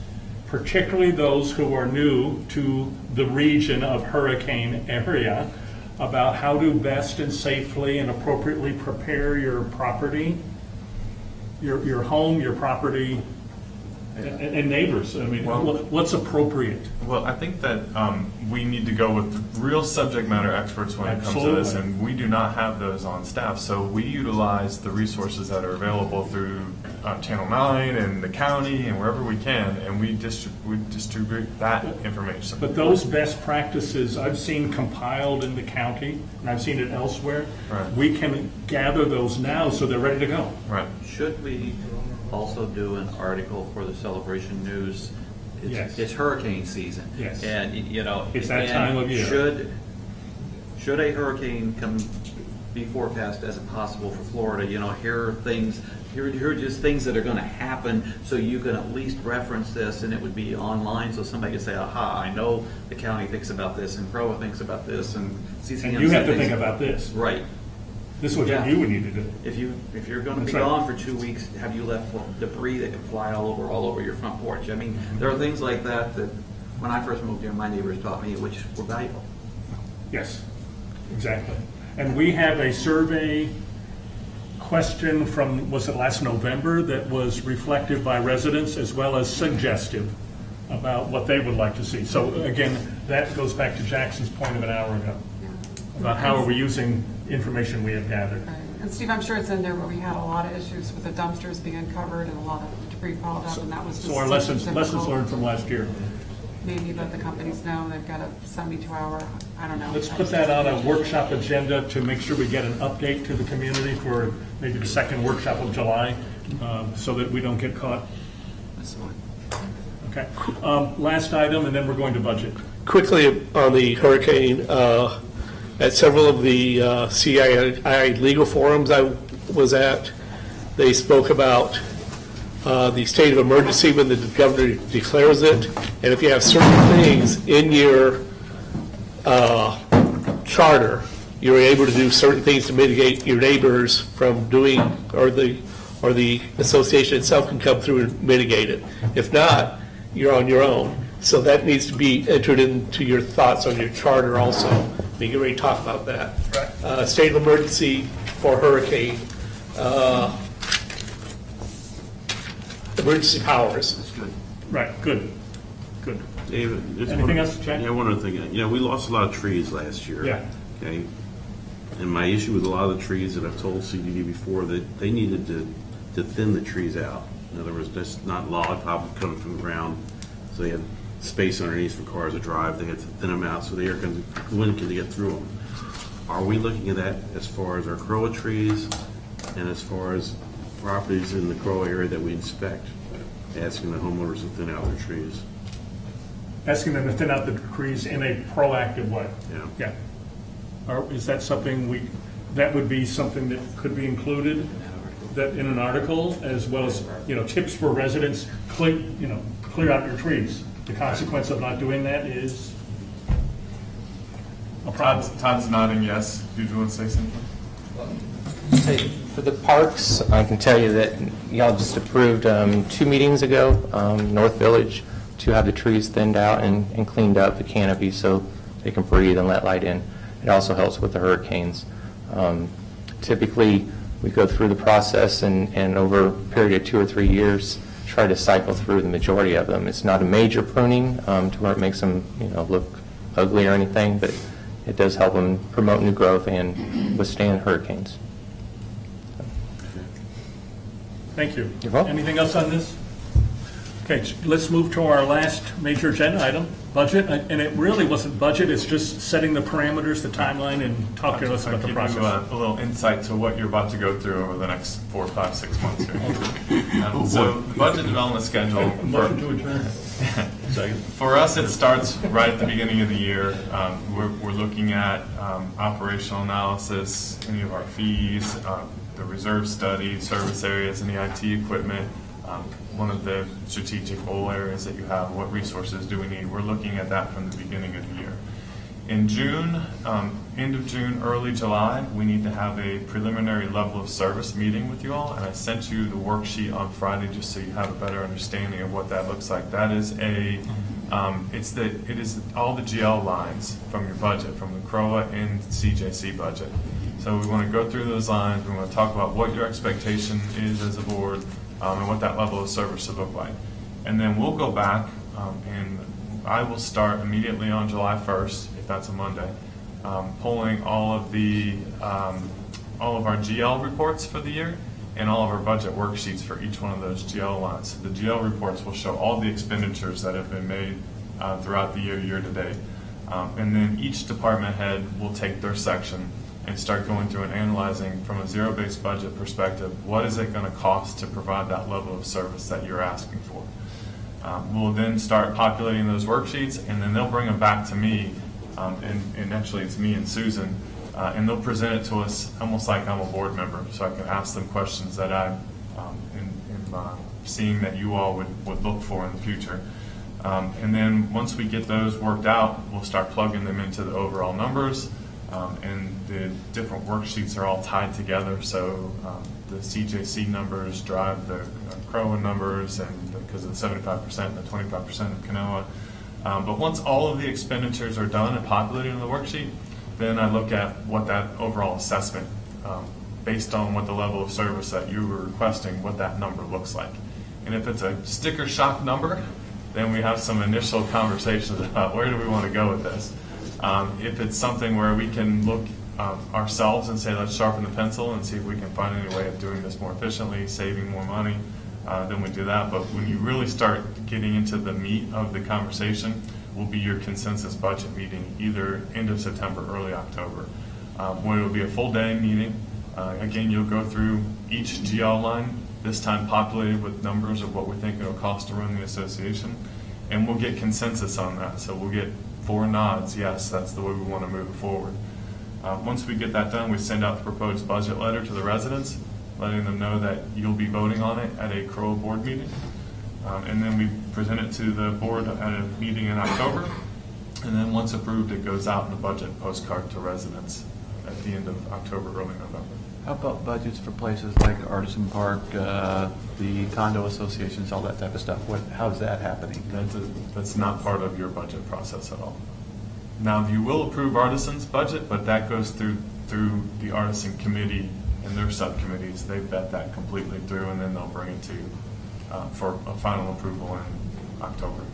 particularly those who are new to the region of hurricane area, about how to best and safely and appropriately prepare your property, your home, your property, and neighbors? I mean, Well- what's appropriate? Well, I think that we need to go with real subject matter experts when it comes to this, Absolutely. and we do not have those on staff. So we utilize the resources that are available through Channel 9 and the county and wherever we can, and we distribute that information. But those best practices I've seen compiled in the county, and I've seen it elsewhere. Right. We can gather those now so they're ready to go. Right. Should we also do an article for the Celebration News? Yes. It's hurricane season. Yes. And, you know. It's that and time of year. Should a hurricane come be forecast as possible for Florida. You know, here are things, here are just things that are going to happen, so you can at least reference this, and it would be online, so somebody could say, aha, I know the county thinks about this, and CROA thinks about this, and CCM. And you have to think about this. Right. This is what you would need to do. If you're going to be That's right. gone for 2 weeks, have you left debris that can fly all over your front porch? I mean, there are things like that that when I first moved here, my neighbors taught me, which were valuable. Yes, exactly. And we have a survey question from, was it last November, that was reflective by residents as well as suggestive about what they would like to see. So again, that goes back to Jackson's point of an hour ago, about how are we using information we have gathered. Right. And Steve, I'm sure it's in there, but we had a lot of issues with the dumpsters being uncovered and a lot of debris piled up, and that was just So our lessons learned from last year. Maybe let the companies know they've got a 72-hour, I don't know. Let's put that on a workshop agenda to make sure we get an update to the community for maybe the second workshop of July, so that we don't get caught. That's fine. Okay. Last item, and then we're going to budget. Quickly on the hurricane, at several of the CII legal forums I was at, they spoke about the state of emergency when the governor declares it, and if you have certain things in your charter, you're able to do certain things to mitigate your neighbors from doing, or the association itself can come through and mitigate it. If not, you're on your own. So that needs to be entered into your thoughts on your charter also. We can already talk about that. State of emergency for hurricane, emergency powers. That's good. Right, good, good. David, Anything else, Jack? Yeah, one other thing. You know, we lost a lot of trees last year. Yeah. Okay. And my issue with a lot of the trees that I've told CDD before, that they needed to thin the trees out. In other words, just not log top coming from the ground. So they had space underneath for cars to drive. They had to thin them out so the wind can get through them. Are we looking at that as far as our CROA trees and as far as properties in the CROA area that we inspect, asking the homeowners to thin out their trees? Asking them to thin out the trees in a proactive way. Yeah. Yeah. Is that something that would be something that could be included that in an article, as well as, tips for residents, clear out your trees. The consequence of not doing that is a problem. Todd's nodding yes. Did you want to say something? For the parks, I can tell you that y'all just approved 2 meetings ago, North Village, to have the trees thinned out and cleaned up, the canopy, so they can breathe and let light in. It also helps with the hurricanes. Typically, we go through the process and over a period of 2 or 3 years, try to cycle through the majority of them. It's not a major pruning to where it makes them look ugly or anything, but it does help them promote new growth and withstand hurricanes. Thank you. You're welcome. Anything else on this? Okay, let's move to our last major agenda item, budget. And it really wasn't budget, it's just setting the parameters, the timeline, and talking to us about the I'll process. give you a little insight to what you're about to go through over the next 4, 5, 6 months here. So the budget development schedule. Motion to adjourn. For us, it starts right at the beginning of the year. We're looking at operational analysis, any of our fees, the reserve study, service areas, and the IT equipment. One of the strategic goal areas that you have, what resources do we need? We're looking at that from the beginning of the year. In June, end of June, early July, we need to have a preliminary level of service meeting with you all, and I sent you the worksheet on Friday just so you have a better understanding of what that looks like. That is it is all the GL lines from your budget, from the CROA and CJC budget. So we want to go through those lines. We want to talk about what your expectation is as a board, and what that level of service should look like. And then we'll go back, and I will start immediately on July 1st, if that's a Monday, pulling all of our GL reports for the year and all of our budget worksheets for each one of those GL lines. So the GL reports will show all the expenditures that have been made throughout the year to date. And then each department head will take their section and start going through and analyzing from a zero-based budget perspective, what is it going to cost to provide that level of service that you're asking for. We'll then start populating those worksheets, and then they'll bring them back to me, and actually it's me and Susan, and they'll present it to us almost like I'm a board member, so I can ask them questions that I'm seeing that you all would look for in the future. And then once we get those worked out, we'll start plugging them into the overall numbers, and the different worksheets are all tied together, so the CJC numbers drive the CROA numbers, and because of the 75% and the 25% of CANOA. But once all of the expenditures are done and populated in the worksheet, then I look at what that overall assessment, based on what the level of service that you were requesting, what that number looks like. And if it's a sticker shock number, then we have some initial conversations about where do we want to go with this. If it's something where we can look ourselves and say, let's sharpen the pencil and see if we can find any way of doing this more efficiently, saving more money, then we do that. But when you really start getting into the meat of the conversation, will be your consensus budget meeting, either end of September, early October, when it will be a full day meeting. Again, you'll go through each GL line, this time populated with numbers of what we think it'll cost to run the association, and we'll get consensus on that. So we'll get 4 nods, yes, that's the way we want to move forward. Once we get that done, we send out the proposed budget letter to the residents, letting them know that you'll be voting on it at a CROA board meeting. And then we present it to the board at a meeting in October. And then once approved, it goes out in the budget postcard to residents at the end of October, early November. How about budgets for places like Artisan Park, the condo associations, all that type of stuff? How's that happening? That's not part of your budget process at all. Now, you will approve Artisan's budget, but that goes through the Artisan committee and their subcommittees. They vet that completely through, and then they'll bring it to you for a final approval in October.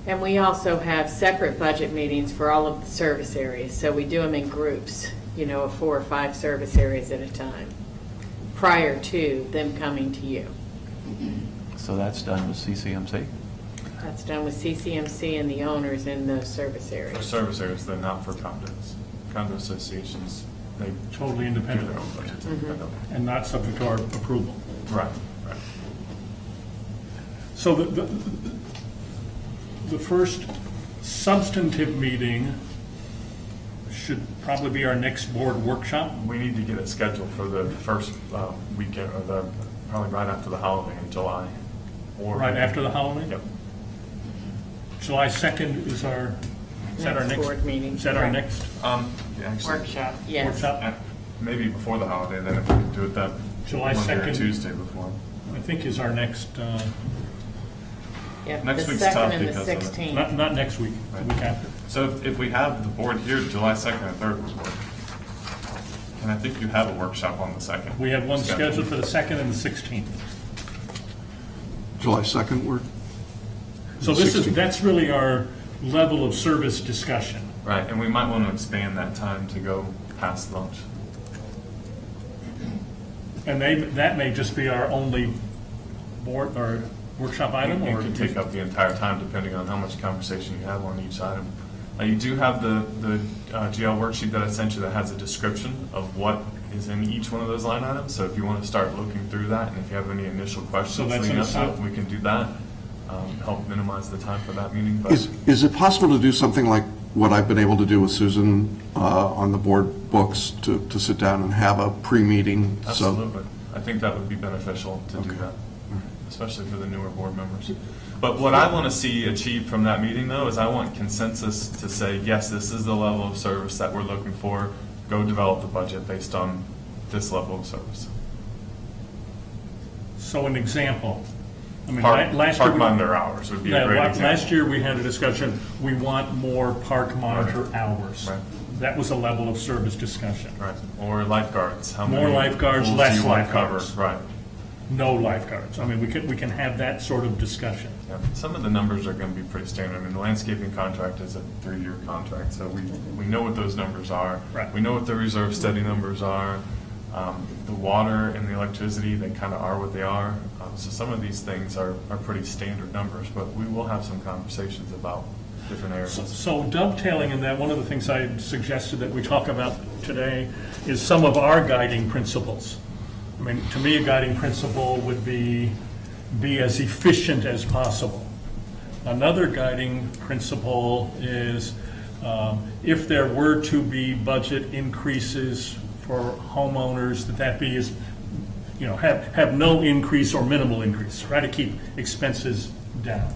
And we also have separate budget meetings for all of the service areas, so we do them in groups, of 4 or 5 service areas at a time, prior to them coming to you. So that's done with CCMC? That's done with CCMC and the owners in those service areas. For service areas, they're not for condos. Condo associations, they Totally independent. do their own budgets. And not subject to our approval. Right. So the first substantive meeting should probably be our next board workshop. We need to get it scheduled for the first weekend, or probably right after the holiday in July. Or Right after the holiday? Yep. July 2nd is our, is that our Next next? board meeting. Is that our Right. next Actually, Workshop, yes. workshop? maybe before the holiday, then if we can do it that July Monday or 2nd. Tuesday before. I think is our next, Yep, Next the week's tough 2nd and the because of it. 16th. not next week, the week after. So if we have the board here, July 2nd and 3rd would work. And I think you have a workshop on the 2nd. We have one scheduled for the 2nd and the 16th. July 2nd, we're, So that's really our level of service discussion. Right, and we might want to expand that time to go past lunch. And that may just be our only board or workshop item, It or could take up the entire time depending on how much conversation you have on each item. You do have the GL worksheet that I sent you that has a description of what is in each one of those line items. So if you want to start looking through that, and if you have any initial questions that's leading in up to it, the- we can do that. Help minimize the time for that meeting. But is it possible to do something like what I've been able to do with Susan on the board books, to sit down and have a pre-meeting? absolutely, I think that would be beneficial to do that, especially for the newer board members. But what I want to see achieved from that meeting, though, is I want consensus to say, yes, this is the level of service that we're looking for. Go develop the budget based on this level of service. So an example. I mean, Park last year. monitor hours would be a great example. Last year, we had a discussion, we want more park monitor hours. Right. That was a level of service discussion. Right, or lifeguards. How More many lifeguards, pools less do you want lifeguards. covered? Right. No lifeguards. I mean, we can have that sort of discussion. Yeah. Some of the numbers are going to be pretty standard. I mean, the landscaping contract is a 3-year contract, so we know what those numbers are. Right. We know what the reserve study numbers are. The water and the electricity, they kind of are what they are. So some of these things are pretty standard numbers, but we will have some conversations about different areas. So dovetailing in that, one of the things I suggested that we talk about today is some of our guiding principles. I mean, to me, a guiding principle would be as efficient as possible. Another guiding principle is If there were to be budget increases for homeowners, that be as, have no increase or minimal increase, try to keep expenses down.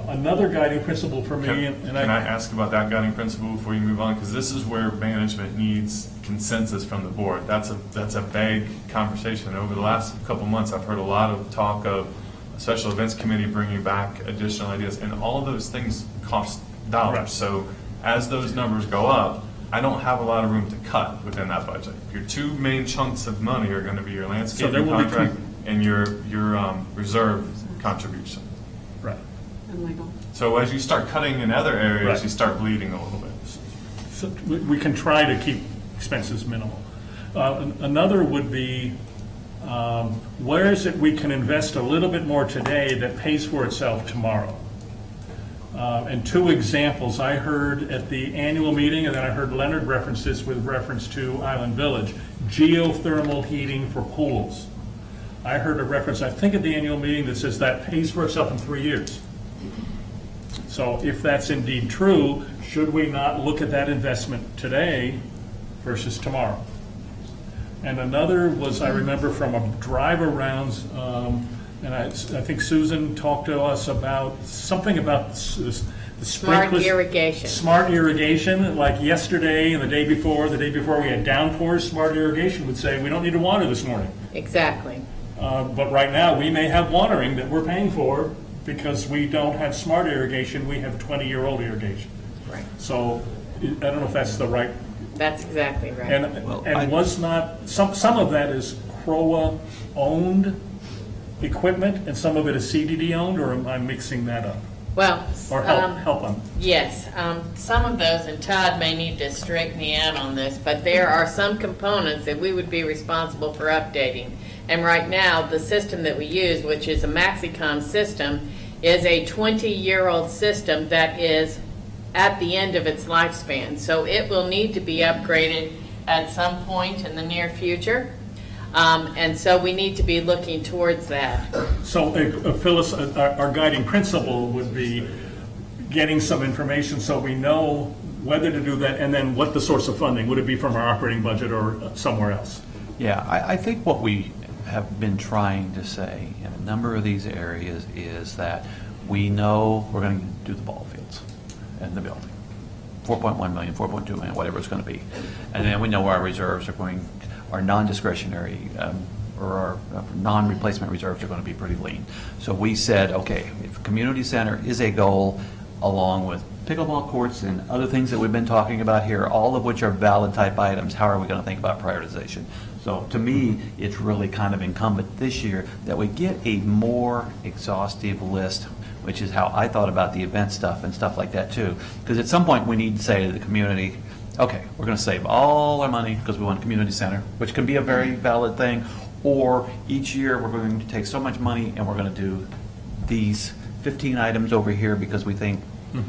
Another guiding principle for me, Can I ask about that guiding principle before you move on? Because this is where management needs consensus from the board. That's a vague conversation. Over the last couple months, I've heard a lot of talk of a special events committee bringing back additional ideas, and all of those things cost dollars. Right. So as those numbers go up, I don't have a lot of room to cut within that budget. Your two main chunks of money are going to be your landscaping contract and your reserve contribution. Right. And legal. So as you start cutting in other areas, Right. you start bleeding a little bit. So we can try to keep expenses minimal. Another would be, where is it we can invest a little bit more today that pays for itself tomorrow? And two examples I heard at the annual meeting, and then I heard Leonard reference this with reference to Island Village, geothermal heating for pools. I heard a reference, I think at the annual meeting, that says that pays for itself in 3 years. So if that's indeed true, should we not look at that investment today versus tomorrow? And another was, I remember from a drive around, and I think Susan talked to us about something about the Smart sprinklers. irrigation. Smart irrigation, like yesterday and the day before we had downpours, smart irrigation would say, we don't need to water this morning. Exactly. But right now, we may have watering that we're paying for because we don't have smart irrigation, we have 20-year-old irrigation. Right. So I don't know if that's the right, That's exactly right. and was not, some of that is CROA-owned equipment, and some of it is CDD-owned, or am I mixing that up? Well, Or help them. yes, some of those, and Todd may need to straighten me out on this, but there are some components that we would be responsible for updating. And right now, the system that we use, which is a MaxiCom system, is a 20-year-old system that is at the end of its lifespan. So it will need to be upgraded at some point in the near future. And so we need to be looking towards that. So Phyllis, our guiding principle would be getting some information so we know whether to do that, and then what the source of funding. Would it be from our operating budget or somewhere else? Yeah, I think what we have been trying to say in a number of these areas is that we know we're going to do the ball fields and the building. 4.1 million, 4.2 million, whatever it's going to be. And then we know our reserves are going, our non-discretionary or our non-replacement reserves are going to be pretty lean. So we said, okay, if community center is a goal, along with pickleball courts and other things that we've been talking about here, all of which are valid type items, how are we going to think about prioritization? So to me, it's really kind of incumbent this year that we get a more exhaustive list, which is how I thought about the event stuff and stuff like that too. Because at some point we need to say to the community, okay, we're going to save all our money because we want a community center, which can be a very valid thing, or each year we're going to take so much money and we're going to do these 15 items over here because we think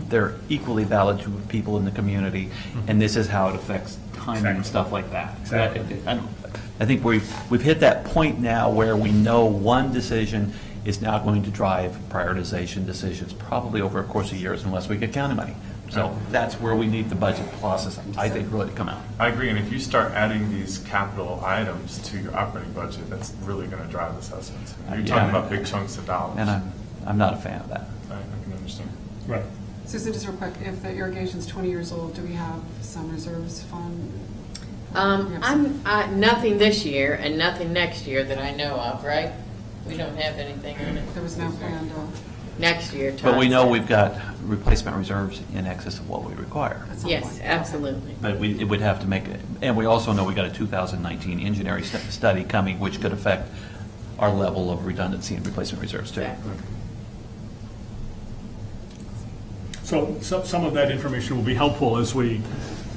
they're equally valid to people in the community, and this is how it affects timing and stuff like that. Exactly. I think we've hit that point now where we know one decision is now going to drive prioritization decisions probably over a course of years unless we get county money. So that's where we need the budget process, I think, really to come out. I agree, and if you start adding these capital items to your operating budget, that's really going to drive assessments. You're talking about big chunks of dollars. And I'm not a fan of that. I can understand. Right. Susan, just real quick, if the irrigation's 20 years old, do we have some reserves fund? Nothing this year and nothing next year that I know of, right? We don't have anything on it. There was no plan to. Next year, Todd But we know said. we've got replacement reserves in excess of what we require. Yes, absolutely. But it would have to make it, and we also know we got a 2019 engineering study coming, which could affect our level of redundancy and replacement reserves too. Exactly. So some of that information will be helpful as we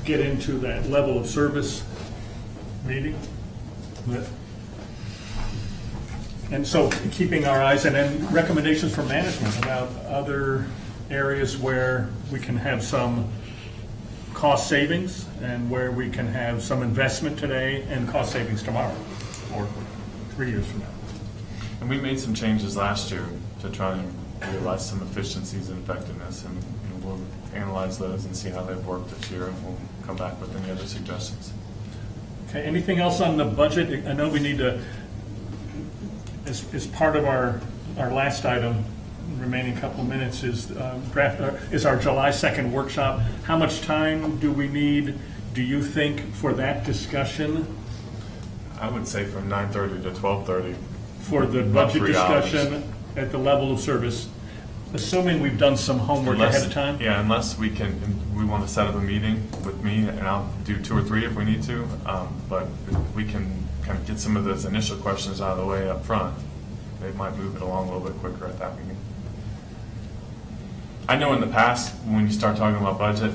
get into that level of service meeting. And so keeping our eyes, and then recommendations from management about other areas where we can have some cost savings and where we can have some investment today and cost savings tomorrow or 3 years from now. And we made some changes last year to try and realize some efficiencies and effectiveness, and analyze those and see how they've worked this year, and we'll come back with any other suggestions. Okay, anything else on the budget? I know we need to, as part of our last item, remaining couple minutes, is our July 2nd workshop. How much time do we need, do you think, for that discussion? I would say from 9:30 to 12:30. For the About budget 3 hours. discussion at the level of service, assuming we've done some homework ahead of time? Yeah, unless we want to set up a meeting with me, and I'll do 2 or 3 if we need to, but if we can kind of get some of those initial questions out of the way up front, they might move it along a little bit quicker at that meeting. I know in the past, when you start talking about budget,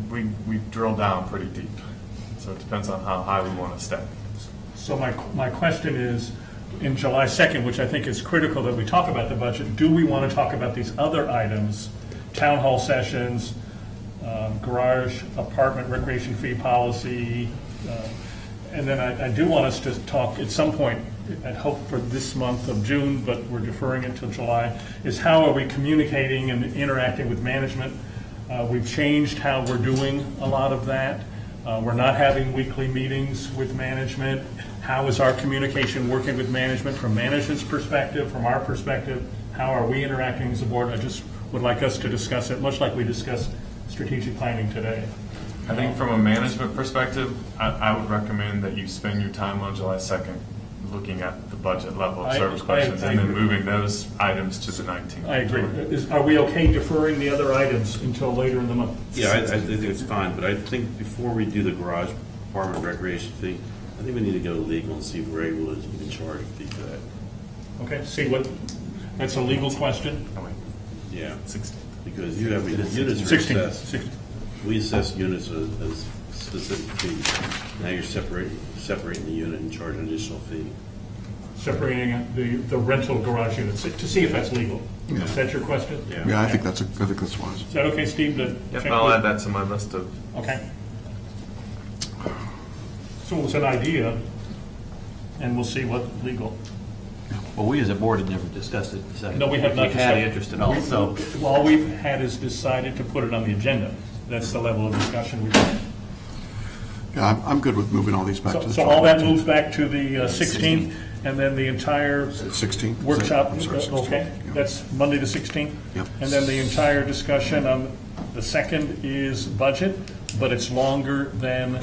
we drill down pretty deep. So it depends on how high we want to step. So my question is, in July 2nd, which I think is critical that we talk about the budget, do we want to talk about these other items, town hall sessions, garage, apartment, recreation fee policy, and then I do want us to talk at some point, I hope for this month of June, but we're deferring it till July, is how are we communicating and interacting with management? We've changed how we're doing a lot of that. We're not having weekly meetings with management. How is our communication working with management from management's perspective, from our perspective? How are we interacting as a board? I just would like us to discuss it, much like we discussed strategic planning today. I think from a management perspective, I would recommend that you spend your time on July 2nd looking at the budget level of service questions and then moving those items to the 19th. I agree. Are we okay deferring the other items until later in the month? Yeah, I think it's fine, but I think before we do the garage apartment recreation fee, I think we need to go to legal and see if we're able to even charge a fee for that. Okay, see what, that's a legal question? Oh, wait. Yeah. 16. Because you have units are 16. assessed. 16. We assess units as specific fees. Now you're separating the unit and charging an additional fee. Separating the rental garage units, to see if that's legal. Yeah. Is that your question? Yeah, I think that's wise. Is that okay, Steve? Yep, I'll add that to my list of. Okay. So it's an idea, and we'll see what's legal. Well, we as a board have never discussed it. So No, we have not if you had discussed- interest at all, so. All we've had is decided to put it on the agenda. That's the level of discussion we've had. Yeah, I'm good with moving all these back to the. So all that moves back to the 16th, and then the entire 16th? workshop, I'm sorry, 16th. okay? Yep. That's Monday the 16th? Yep. And then the entire discussion on the 2nd is budget, but it's longer than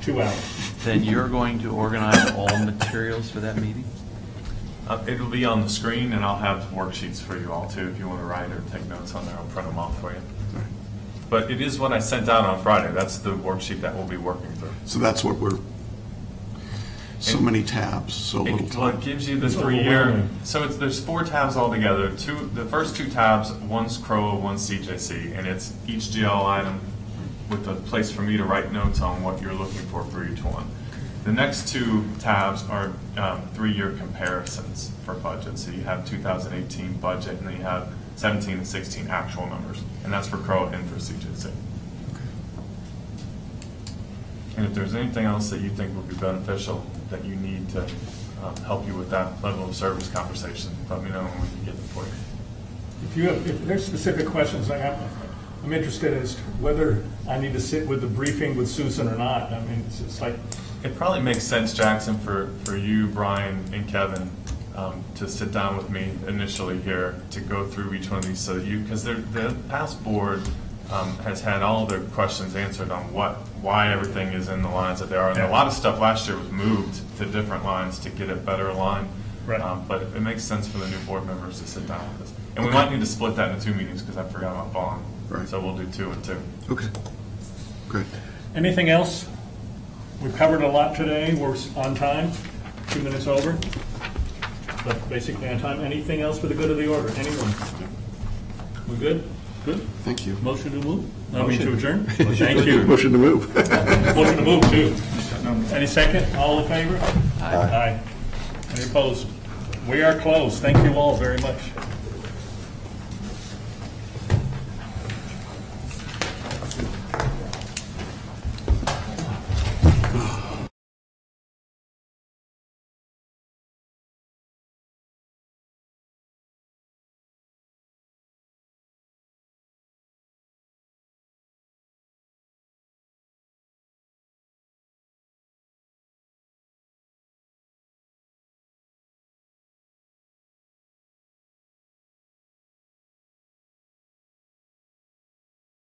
2 hours. Then you're going to organize all materials for that meeting? It'll be on the screen, and I'll have worksheets for you all too. If you want to write or take notes on there, I'll print them off for you. Right. But it is what I sent out on Friday. That's the worksheet that we'll be working through. So that's what we're, so many tabs, so little Well, it time. gives you the It's 3-year, overwhelming. so there's 4 tabs altogether. The first 2 tabs, one's CROA, one's CJC, and it's each GL item with a place for me to write notes on what you're looking for each one. The next 2 tabs are 3-year comparisons for budget. So you have 2018 budget, and then you have 17 and 16 actual numbers, and that's for CROA and for CJC. And if there's anything else that you think would be beneficial that you need to help you with that level of service conversation, let me know and we can get them for you. If there's specific questions, I'm interested as to whether I need to sit with the briefing with Susan or not. I mean, it's like, It probably makes sense, Jackson, for you, Brian, and Kevin to sit down with me initially here to go through each one of these, so because the past board has had all their questions answered on why everything is in the lines that they are, and a lot of stuff last year was moved to different lines to get it better aligned. Right. But it makes sense for the new board members to sit down with us, and we might need to split that into 2 meetings because I forgot about Vaughn. Right. So we'll do 2 and 2. Okay, great. anything else? We've covered a lot today. We're on time, 2 minutes over, but basically on time. Anything else for the good of the order? Anyone? We're good? Good? Thank you. Motion to move? I mean to adjourn? Thank you. Motion to move. Motion to move, too. Any second? All in favor? Aye. Any opposed? We are closed. Thank you all very much.